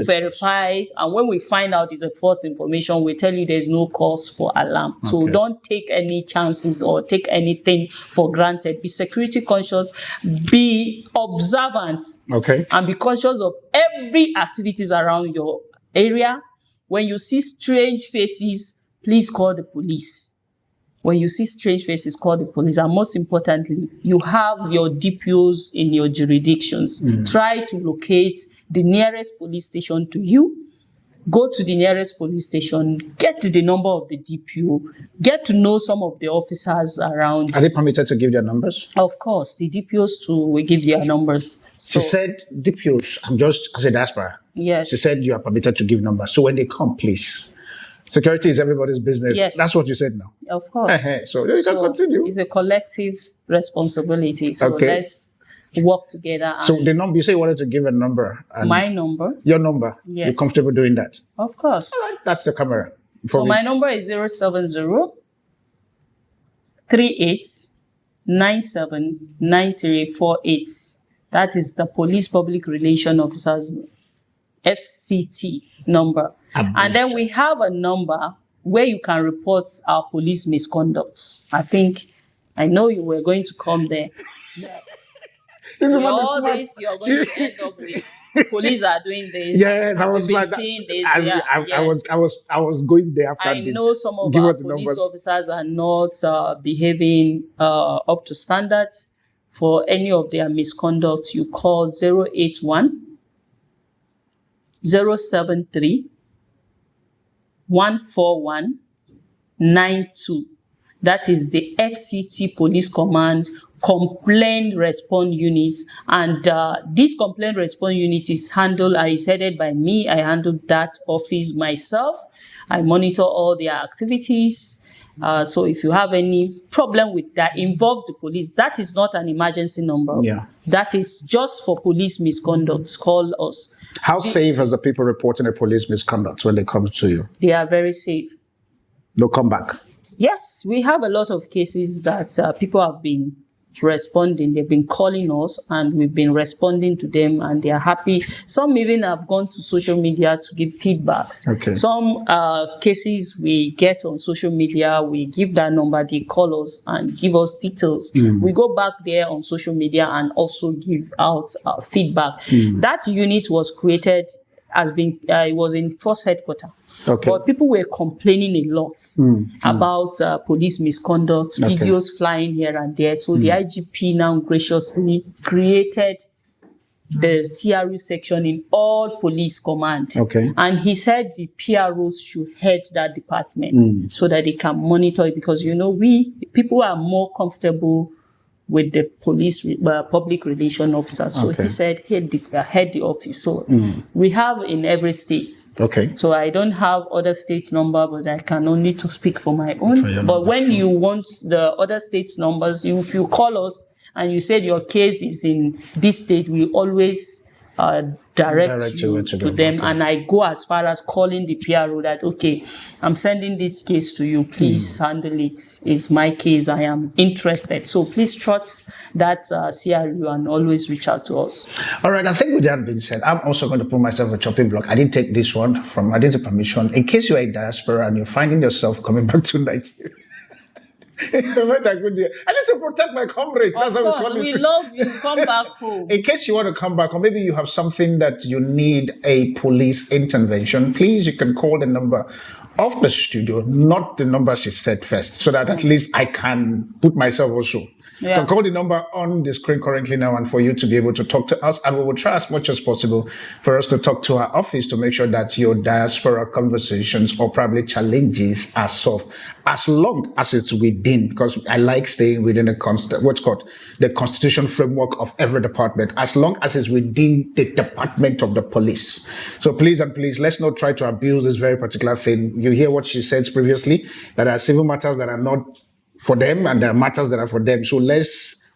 verify. And when we find out it's a false information, we tell you there's no cause for alarm. So don't take any chances or take anything for granted. Be security conscious, be observant, and be conscious of every activities around your area. When you see strange faces, please call the police. When you see strange faces, call the police. And most importantly, you have your DPOs in your jurisdictions. Try to locate the nearest police station to you. Go to the nearest police station, get the number of the DPO, get to know some of the officers around. Are they permitted to give their numbers? Of course, the DPOs too will give their numbers. She said, DPOs, I'm just as a diaspora. Yes. She said you are permitted to give numbers. So when they come, please. Security is everybody's business. Yes. That's what you said now. Of course. So you can continue. It's a collective responsibility. So let's work together. So the number, you say you wanted to give a number. My number. Your number. Yes. You're comfortable doing that? Of course. All right. That's the camera. So my number is 070-3897-9348. That is the Police Public Relations Officers FCT number. And then we have a number where you can report our police misconduct. I know you were going to come there. Yes. All this you're going to end up with. Police are doing this. Yes, I was seeing this. I was going there after this. I know some of our police officers are not behaving up to standard. For any of their misconduct, you call 081 073 141 92. That is the FCT Police Command Complaint Response Unit. And this Complaint Response Unit is headed by me. I handle that office myself. I monitor all their activities. So if you have any problem with that involves the police, that is not an emergency number. Yeah. That is just for police misconduct. Call us. How safe is the people reporting a police misconduct when they come to you? They are very safe. They'll come back. Yes, we have a lot of cases that people have been responding. They've been calling us and we've been responding to them and they are happy. Some even have gone to social media to give feedbacks. Okay. Some cases we get on social media, we give that number, they call us and give us details. We go back there on social media and also give out feedback. That unit was created it was in Force Headquarters. Okay. But people were complaining a lot about police misconduct, videos flying here and there. So the IGP now graciously created the CRU section in all police command. Okay. And he said the PROs should head that department so that they can monitor it, because, people are more comfortable with the police public relation officers. So he said head the office. So we have in every state. Okay. So I don't have other states' number, but I can only to speak for my own. But when you want the other states' numbers, if you call us and you said your case is in this state, we always direct you to them. Okay. And I go as far as calling the PRO that, okay, I'm sending this case to you. Please handle it. It's my case. I am interested. So please trust that CRU and always reach out to us. All right. I think with that being said, I'm also going to put myself a chopping block. I didn't take this one I didn't take permission. In case you're in diaspora and you're finding yourself coming back to Nigeria, I need to protect my comrades. That's how we call it. We love you. Come back home. In case you want to come back, or maybe you have something that you need a police intervention, please, you can call the number of the studio, not the number she said first, so that at least I can put myself also. You can call the number on the screen currently now, and for you to be able to talk to us, and we will try as much as possible for us to talk to our office to make sure that your diaspora conversations or probably challenges are solved, as long as it's within, because I like staying within the constitution framework of every department, as long as it's within the department of the police. So please and please, let's not try to abuse this very particular thing. You hear what she said previously, that there are civil matters that are not for them, and there are matters that are for them. So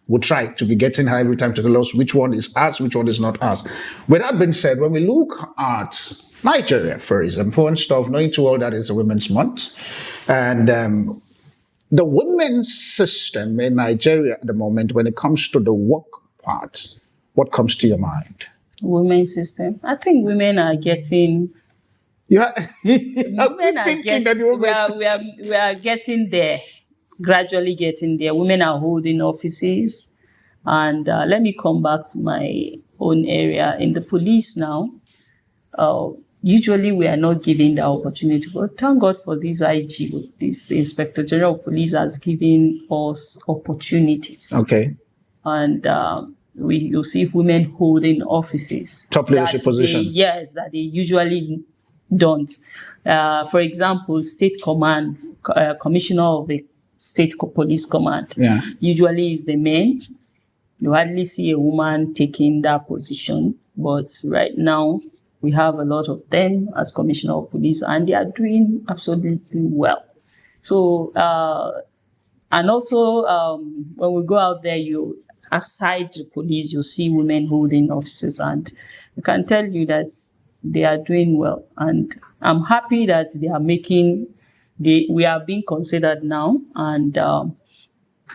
we'll try to be getting her every time to tell us which one is us, which one is not us. With that being said, when we look at Nigeria, for example, and stuff, knowing too well that it's a Women's Month, and the women's system in Nigeria at the moment, when it comes to the work part, what comes to your mind? Women's system. I think women are getting. Yeah, women are getting. We are getting there. Gradually getting there. Women are holding offices. And let me come back to my own area. In the police now, usually we are not given the opportunity. But thank God for this IG, this Inspector General of Police has given us opportunities. Okay. And you see women holding offices. Top leadership position. Yes, that they usually don't. For example, State Command, Commissioner of the State Police Command, usually is the men. You hardly see a woman taking that position, but right now we have a lot of them as Commissioner of Police, and they are doing absolutely well. So, and also when we go out there, outside the police, you see women holding offices, and I can tell you that they are doing well, and I'm happy that they are making. We are being considered now, and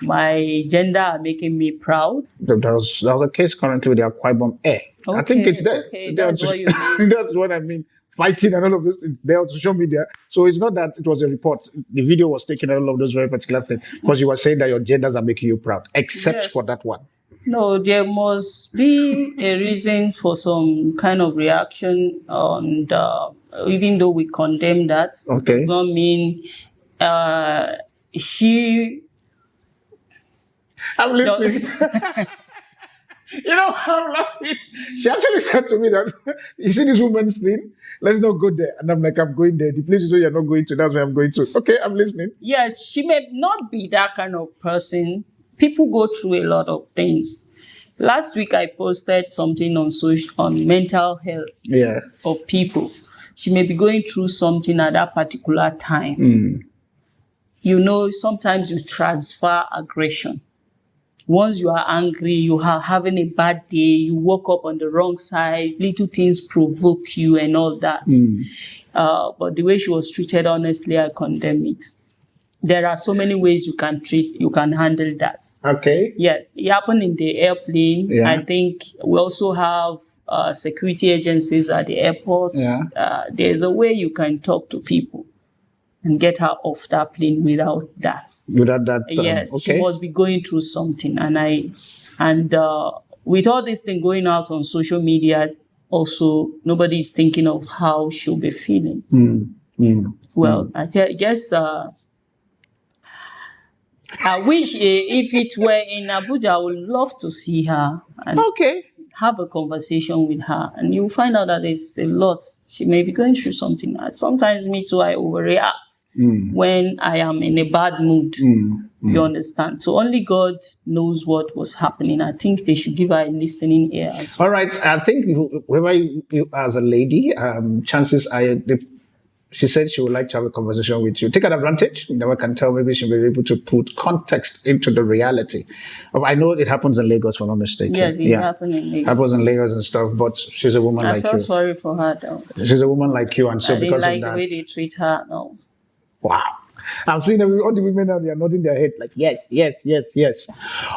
my gender are making me proud. There's a case currently with the Akwa Air. Okay, I think it's there. Okay, that's what you mean. That's what I mean. Fighting and all of this, it's there on social media. So it's not that it was a report. The video was taken and all of those very particular things, because you were saying that your genders are making you proud, except for that one. No, there must be a reason for some kind of reaction on even though we condemn that, does not mean I'm listening. I'm laughing. She actually said to me that, you see this woman's thing? Let's not go there. And I'm like, I'm going there. The place you say you're not going to, that's where I'm going to. Okay, I'm listening. Yes, she may not be that kind of person. People go through a lot of things. Last week, I posted something on mental health of people. She may be going through something at that particular time. Sometimes you transfer aggression. Once you are angry, you are having a bad day, you woke up on the wrong side, little things provoke you and all that. But the way she was treated, honestly, I condemn it. There are so many ways you can handle that. Okay. Yes, it happened in the airplane. Yeah. I think we also have security agencies at the airport. Yeah. There's a way you can talk to people and get her off that plane without that. Without that. Yes, okay. She must be going through something, and with all this thing going out on social media, also nobody is thinking of how she'll be feeling. Well, I guess. I wish if it were in Abuja, I would love to see her. And have a conversation with her, and you'll find out that there's a lot. She may be going through something. Sometimes me too, I overreact when I am in a bad mood. You understand? So only God knows what was happening. I think they should give her a listening ear. All right. I think whoever you as a lady, chances are, she said she would like to have a conversation with you. Take an advantage. You never can tell. Maybe she'll be able to put context into the reality. I know it happens in Lagos, if I'm not mistaken. Yes, it happened in Lagos. Happens in Lagos and stuff, but she's a woman like you. I felt sorry for her, though. She's a woman like you, and so because of that. I didn't like the way they treat her, no. Wow. I've seen all the women now, they are nodding their head like, yes.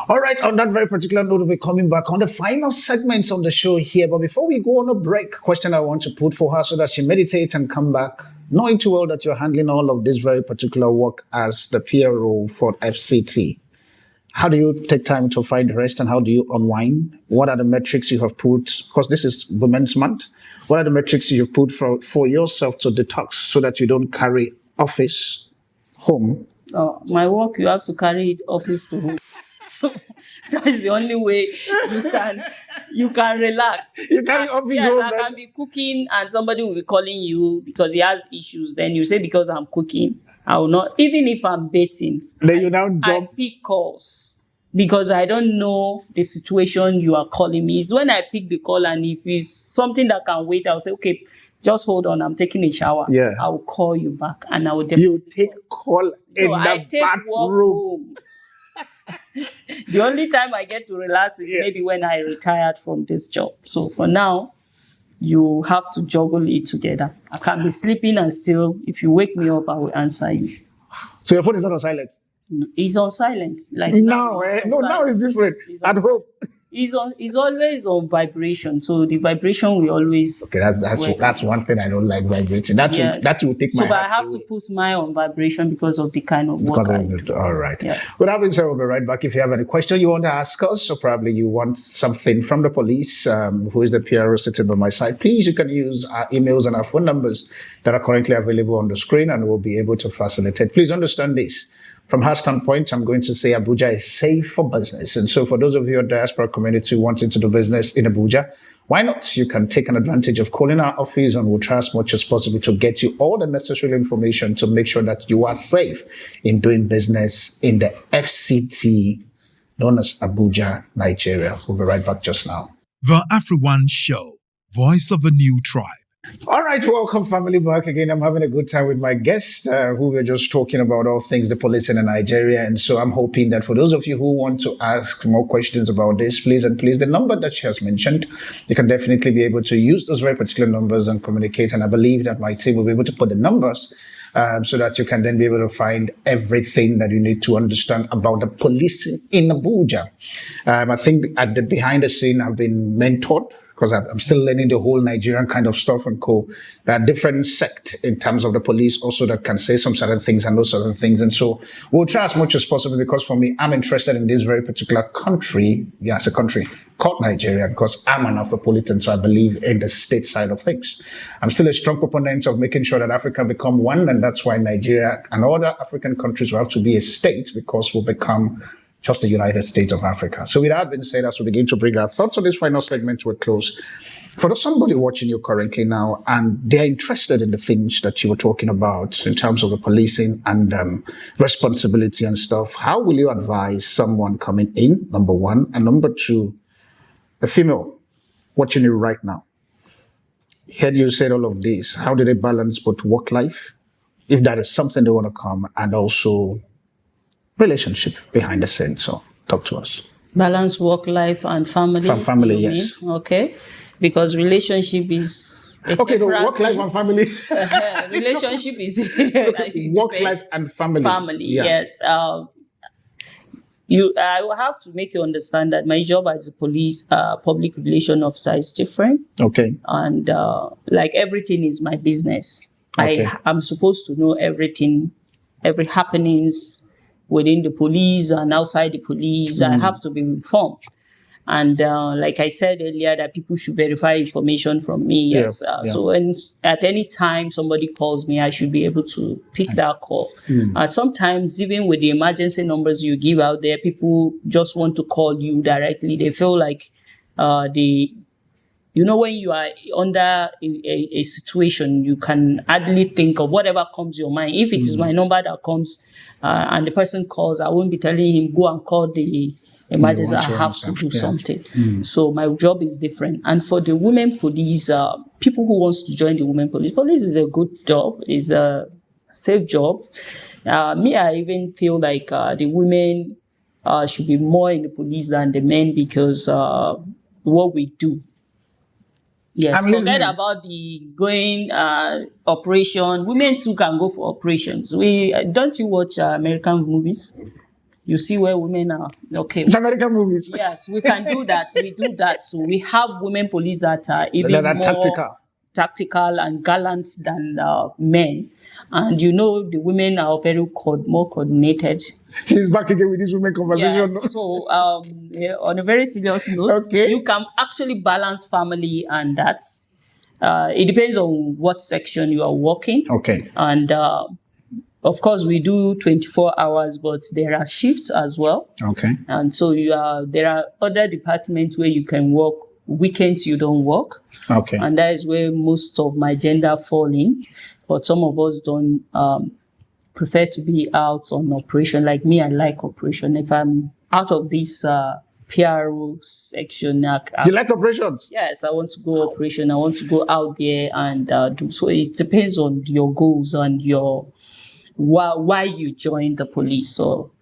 All right, on that very particular note, we'll be coming back on the final segments on the show here. But before we go on a break, question I want to put for her so that she meditates and come back, knowing too well that you're handling all of this very particular work as the PRO for FCT. How do you take time to find rest and how do you unwind? What are the metrics you have put? Because this is Women's Month. What are the metrics you've put for yourself to detox so that you don't carry office home? Oh, my work, you have to carry it office to home. So that is the only way you can relax. You carry office home. Yes, I can be cooking and somebody will be calling you because he has issues. Then you say, because I'm cooking, I will not. Even if I'm bathing, then you now jump. I pick calls because I don't know the situation you are calling me. It's when I pick the call, and if it's something that can wait, I'll say, okay, just hold on, I'm taking a shower. Yeah. I will call you back and I will definitely. You take call in the bathroom. The only time I get to relax is maybe when I retired from this job. So for now, you have to juggle it together. I can be sleeping and still, if you wake me up, I will answer you. So your phone is not on silent? It's on silent. Like now it's different. At home. It's always on vibration. So the vibration will always. Okay, that's one thing I don't like, vibrating. That will take my. So, but I have to put mine on vibration because of the kind of work I do. All right. Yes. With that being said, we'll be right back. If you have any question you want to ask us, or probably you want something from the police, who is the PRO sitting by my side, please, you can use our emails and our phone numbers that are currently available on the screen, and we'll be able to facilitate. Please understand this. From her standpoint, I'm going to say Abuja is safe for business. And so for those of you in the diaspora community wanting to do business in Abuja, why not? You can take an advantage of calling our office, and we'll try as much as possible to get you all the necessary information to make sure that you are safe in doing business in the FCT, known as Abuja, Nigeria. We'll be right back just now. The AfriOne Show, voice of a new tribe. All right, welcome family back again. I'm having a good time with my guest who we're just talking about all things the police in Nigeria. And so I'm hoping that for those of you who want to ask more questions about this, please the number that she has mentioned, you can definitely be able to use those very particular numbers and communicate. And I believe that my team will be able to put the numbers so that you can then be able to find everything that you need to understand about the policing in Abuja. I think at the behind the scene, I've been mentored, because I'm still learning the whole Nigerian kind of stuff and co. There are different sects in terms of the police also that can say some certain things and those certain things. And so we'll try as much as possible, because for me, I'm interested in this very particular country. Yeah, it's a country called Nigeria, because I'm an Afropolitan, so I believe in the state side of things. I'm still a strong proponent of making sure that Africa become one, and that's why Nigeria and other African countries will have to be a state, because we'll become just the United States of Africa. So with that being said, as we begin to bring our thoughts on this final segment to a close, for somebody watching you currently now, and they're interested in the things that you were talking about in terms of the policing and responsibility and stuff, how will you advise someone coming in, number one, and number two, a female watching you right now? Heard you said all of this. How do they balance both work life, if that is something they want to come, and also relationship behind the scenes? So talk to us. Balance work life and family. From family, yes. Okay. Because relationship is okay, no, work life and family. Relationship is work life and family. Family, yes. I will have to make you understand that my job as a police public relation officer is different. Okay. And like everything is my business. Okay. I'm supposed to know everything, every happenings within the police and outside the police. I have to be informed. And like I said earlier, that people should verify information from me. Yes. So at any time somebody calls me, I should be able to pick that call. Sometimes even with the emergency numbers you give out there, people just want to call you directly. They feel like when you are under a situation, you can hardly think of whatever comes your mind. If it is my number that comes and the person calls, I won't be telling him, go and call the emergency. I have to do something. So my job is different. And for the women police, people who wants to join the women police is a good job. It's a safe job. I even feel like the women should be more in the police than the men because what we do. Yes, forget about the going operation. Women too can go for operations. Don't you watch American movies? You see where women are. Okay. It's American movies. Yes, we can do that. We do that. So we have women police that are even more tactical and gallant than men. And the women are very more coordinated. He's back again with this women conversation. Yes. So on a very serious note, you can actually balance family and that's it depends on what section you are working. Okay. And of course, we do 24 hours, but there are shifts as well. Okay. And so there are other departments where you can work. Weekends you don't work. Okay. And that is where most of my gender fall in. But some of us don't prefer to be out on operation. Like me, I like operation. If I'm out of this PRO section, you like operations? Yes, I want to go operation. I want to go out there and do. So it depends on your goals and your why you join the police. So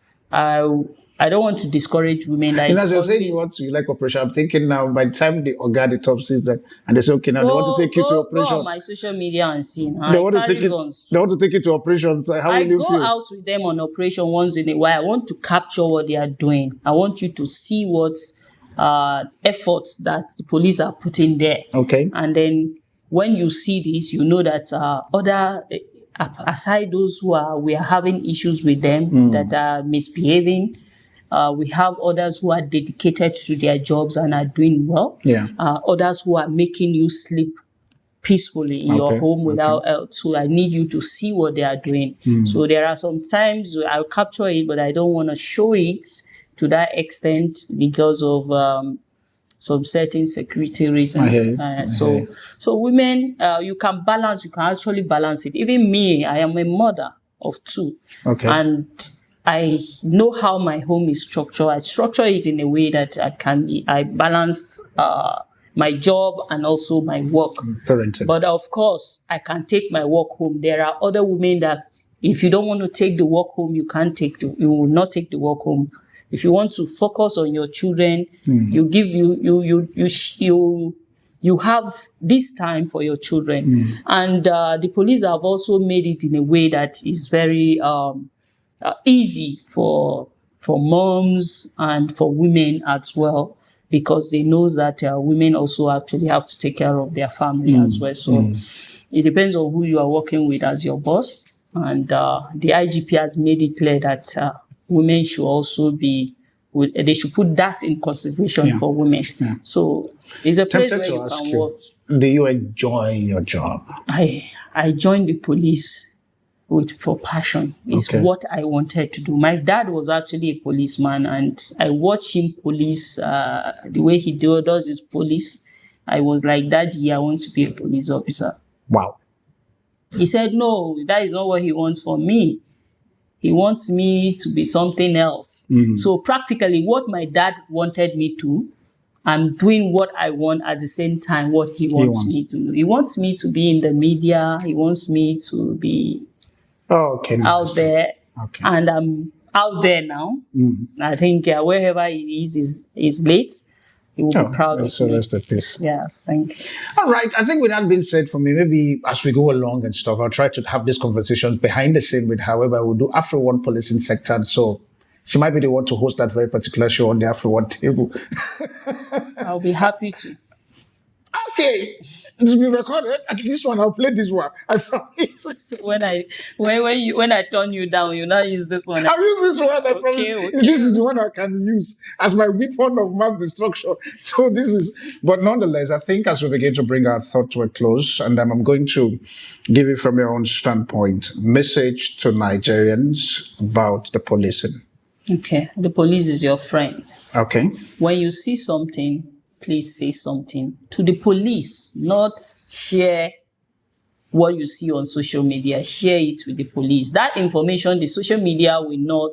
I don't want to discourage women. As you're saying you like operation, I'm thinking now by the time the organ top sees that and they say, okay, now they want to take you to operation. Go on my social media and see. They want to take you to operations. How will you feel? I go out with them on operation once in a while. I want to capture what they are doing. I want you to see what efforts that the police are putting there. Okay. And then when you see this, you know that aside those we are having issues with them that are misbehaving. We have others who are dedicated to their jobs and are doing well. Yeah. Others who are making you sleep peacefully in your home without help. So I need you to see what they are doing. So there are some times I'll capture it, but I don't want to show it to that extent because of some certain security reasons. So women, you can actually balance it. Even me, I am a mother of 2. Okay. And I know how my home is structured. I structure it in a way that I balance my job and also my work. Parenting. But of course, I can take my work home. There are other women that if you don't want to take the work home, you will not take the work home. If you want to focus on your children, you have this time for your children. And the police have also made it in a way that is very easy for moms and for women as well, because they know that women also actually have to take care of their family as well. So it depends on who you are working with as your boss. And the IGP has made it clear that women should also they should put that in consideration for women. Yeah. So it's a place where you can work. Do you enjoy your job? I joined the police for passion. It's what I wanted to do. My dad was actually a policeman, and I watched him police, the way he does his police. I was like, Daddy, I want to be a police officer. Wow. He said, no, that is not what he wants for me. He wants me to be something else. So practically what my dad wanted me to, I'm doing what I want at the same time what he wants me to do. He wants me to be in the media. He wants me to be out there. Okay. And I'm out there now. I think wherever he is late. He will be proud of me. Rest in peace. Yes, thank you. All right. I think with that being said for me, maybe as we go along and stuff, I'll try to have this conversation behind the scene with however we'll do AfriOne policing sector. And so she might be the one to host that very particular show on the AfriOne table. I'll be happy to. Okay, it's been recorded. At this one, I'll play this one. I promise. So when I turn you down, you now use this one. I'll use this one. I promise. Okay. This is the one I can use as my weapon of mass destruction. So this is, but nonetheless, I think as we begin to bring our thought to a close, and I'm going to give it from your own standpoint, message to Nigerians about the policing. Okay, the police is your friend. Okay. When you see something, please say something to the police, not share what you see on social media. Share it with the police. That information, the social media will not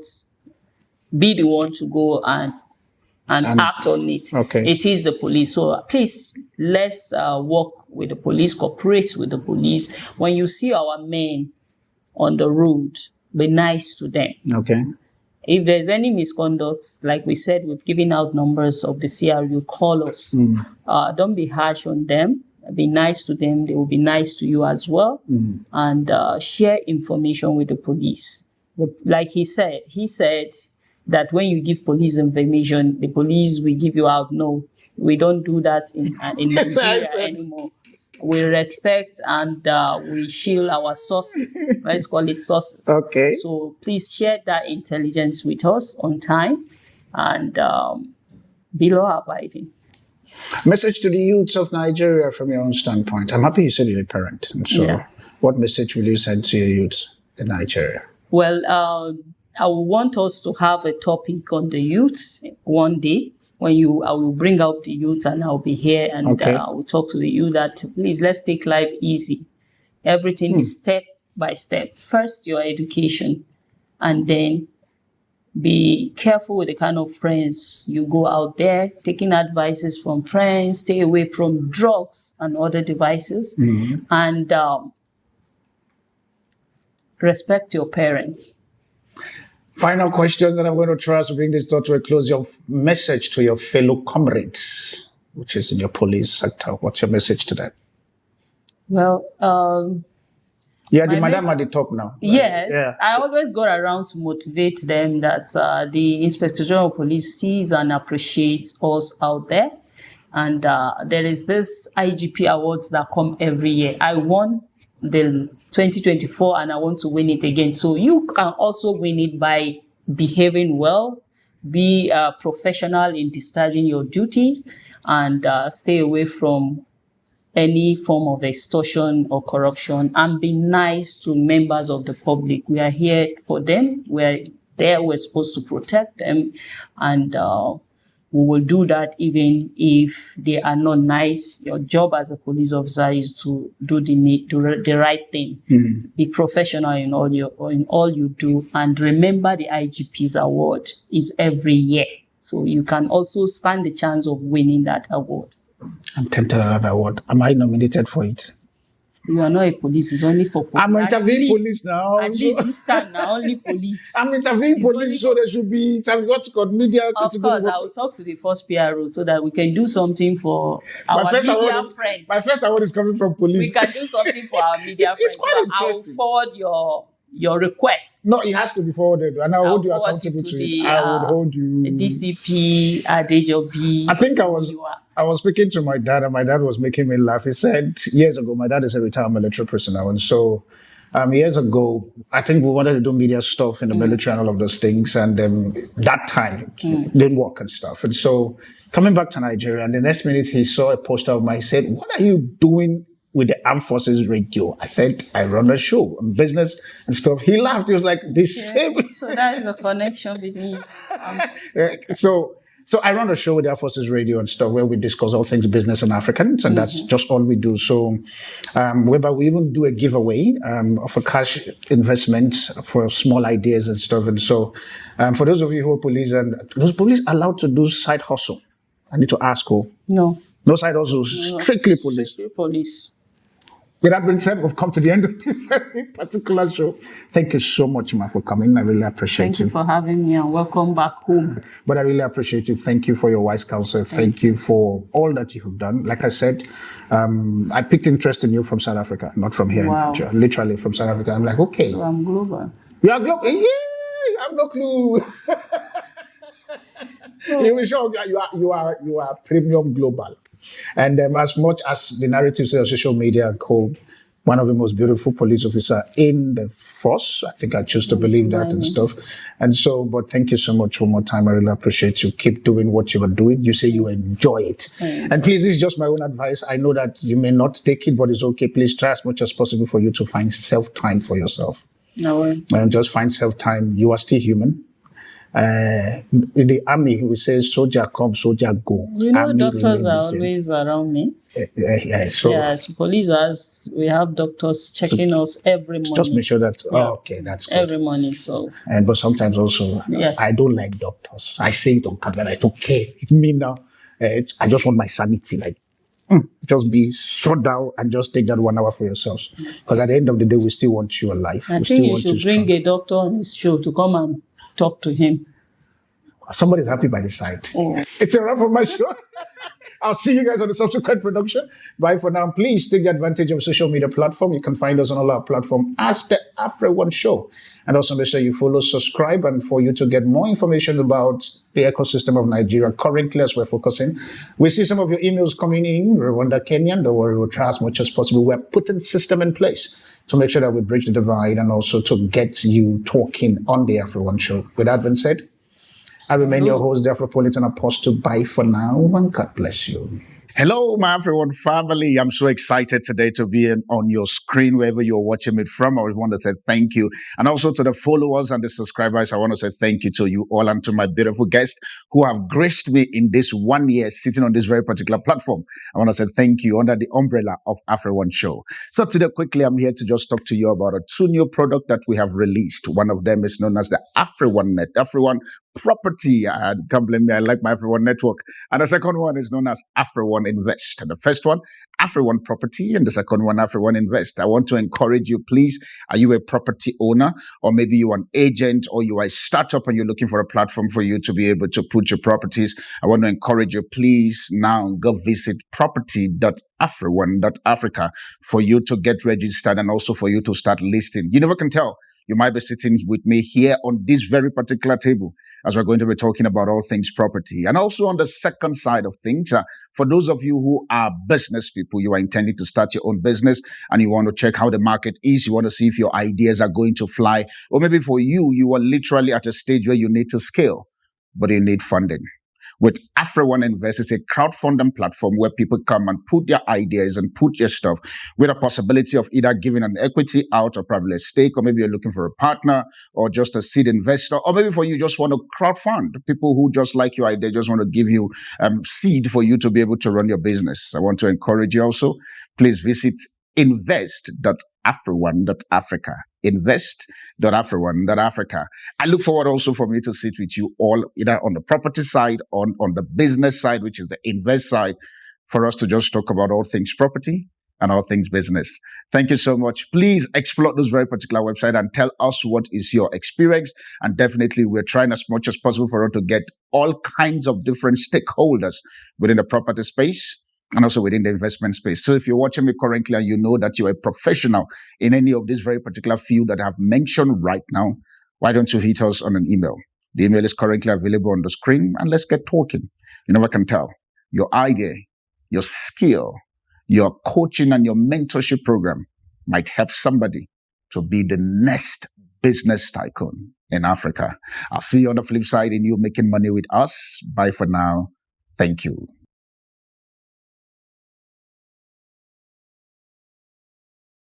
be the one to go and act on it. Okay. It is the police. So please, let's work with the police, cooperate with the police. When you see our men on the road, be nice to them. Okay. If there's any misconduct, like we said, we've given out numbers of the CRU, call us. Don't be harsh on them. Be nice to them. They will be nice to you as well. And share information with the police. Like he said that when you give police information, the police will give you out. No, we don't do that in Nigeria anymore. We respect and we shield our sources. Let's call it sources. Okay. So please share that intelligence with us on time and be law-abiding. Message to the youths of Nigeria from your own standpoint. I'm happy you said you're a parent. And so what message will you send to your youths in Nigeria? Well, I want us to have a topic on the youths one day. I will bring out the youth and I'll be here and I will talk to the youth that please, let's take life easy. Everything is step by step. First, your education, and then be careful with the kind of friends you go out there, taking advices from friends, stay away from drugs and other devices, and respect your parents. Final question that I'm going to try to bring this thought to a close. Your message to your fellow comrades, which is in your police sector. What's your message to them? Well, yeah, the madam at the top now. Yes, yeah. I always go around to motivate them that the Inspector General of Police sees and appreciates us out there. And there is this IGP awards that come every year. I won the 2024 and I want to win it again. So you can also win it by behaving well, be professional in discharging your duty, and stay away from any form of extortion or corruption, and be nice to members of the public. We are here for them. We're there. We're supposed to protect them, and we will do that even if they are not nice. Your job as a police officer is to do the right thing. Be professional in all you do, and remember the IGP's award is every year, so you can also stand the chance of winning that award. I'm tempted at that award. Am I nominated for it? You are not a police, it's only for police. I'm interviewing police now. At least this time now, only police. I'm interviewing police, so there should be what's called media. Of course, I will talk to the first PRO so that we can do something for our media friends. My first award is coming from police. We can do something for our media friends. Quite so I will forward your request. No, it has to be forwarded, and I'll hold you accountable to it. I would hold you. DCP Adeh. I think I was speaking to my dad, and my dad was making me laugh. He said years ago, my dad is a retired military personnel, and so years ago, I think we wanted to do media stuff in the military and all of those things, and that time didn't work and stuff. And so coming back to Nigeria, and the next minute he saw a poster of mine. He said, "What are you doing with the Armed Forces Radio?" I said, "I run a show, business and stuff." He laughed. He was like, "The same." So that is a connection between. So I run a show with the Air Forces Radio and stuff where we discuss all things business and Africans, and that's just all we do. So, whereby we even do a giveaway of a cash investment for small ideas and stuff. And so, for those of you who are police, and those police allowed to do side hustle? I need to ask who. No side hustle, strictly police. Strictly police. With that being said, we've come to the end of this very particular show. Thank you so much, Ma, for coming. I really appreciate you. Thank you for having me, and welcome back home. But I really appreciate you. Thank you for your wise counsel. Thank you for all that you have done. Like I said, I picked interest in you from South Africa, not from here. Wow. Literally from South Africa. I'm like, okay. So I'm global. You are global? Yeah, I have no clue. You are premium global. And as much as the narrative says on social media and co, one of the most beautiful police officer in the force. I think I choose to believe that and stuff. And so, but thank you so much one more time. I really appreciate you. Keep doing what you are doing. You say you enjoy it. And please, this is just my own advice. I know that you may not take it, but it's okay. Please try as much as possible for you to find self-time for yourself. No way. And just find self-time. You are still human. In the army, we say soldier come, soldier go. You know, Army doctors remain are the same. always around me. So Yes, police we have doctors checking us every morning. just make sure that, Yeah. okay, that's good. Every morning, so. But sometimes also, Yes. I don't like doctors. I say it on camera, I don't care. Me now, I just want my sanity. Like, just be shut down and just take that 1 hour for yourselves. Because at the end of the day, we still want you alive. I we think still you want should bring strong. a doctor on his show to come and talk to him. Somebody's happy by the side. It's a wrap for my show. I'll see you guys on the subsequent production. Bye for now. Please take advantage of social media platform. You can find us on all our platforms as the AfriOne Show. And also make sure you follow, subscribe, and for you to get more information about the ecosystem of Nigeria currently as we're focusing. We see some of your emails coming in, Rwanda, Kenyan. Don't worry, we'll try as much as possible. We're putting system in place to make sure that we bridge the divide and also to get you talking on the AfriOne Show. With that being said, I remain your host, the Afropolitan Apostle. Bye for now, and God bless you. Hello, my AfriOne family. I'm so excited today to be on your screen, wherever you're watching it from. I want to say thank you. And also to the followers and the subscribers, I want to say thank you to you all and to my beautiful guests who have graced me in this 1 year sitting on this very particular platform. I want to say thank you under the umbrella of AfriOne Show. So today, quickly, I'm here to just talk to you about 2 new products that we have released. One of them is known as the AfriOne Net, AfriOne Property. Can't blame me. I like my AfriOne network. And the second one is known as AfriOne Invest. And the first one, AfriOne Property, and the second one, AfriOne Invest. I want to encourage you, please. Are you a property owner, or maybe you're an agent, or you are a startup and you're looking for a platform for you to be able to put your properties? I want to encourage you, please, now go visit property.afrione.africa for you to get registered and also for you to start listing. You never can tell. You might be sitting with me here on this very particular table as we're going to be talking about all things property. And also on the second side of things, for those of you who are business people, you are intending to start your own business and you want to check how the market is, you want to see if your ideas are going to fly, or maybe for you, you are literally at a stage where you need to scale, but you need funding. With AfriOne Invest, it's a crowdfunding platform where people come and put their ideas and put their stuff with a possibility of either giving an equity out or probably a stake, or maybe you're looking for a partner or just a seed investor, or maybe for you just want to crowdfund people who just like your idea, just want to give you seed for you to be able to run your business. I want to encourage you also, please visit invest.afrione.africa. Invest.afrione.africa. I look forward also for me to sit with you all either on the property side, on the business side, which is the invest side, for us to just talk about all things property and all things business. Thank you so much. Please explore this very particular website and tell us what is your experience. And definitely we're trying as much as possible for us to get all kinds of different stakeholders within the property space and also within the investment space. So if you're watching me currently and you know that you're a professional in any of this very particular field that I have mentioned right now, why don't you hit us on an email? The email is currently available on the screen, and let's get talking. You never can tell. Your idea, your skill, your coaching and your mentorship program might help somebody to be the next business tycoon in Africa. I'll see you on the flip side in you making money with us. Bye for now. Thank you.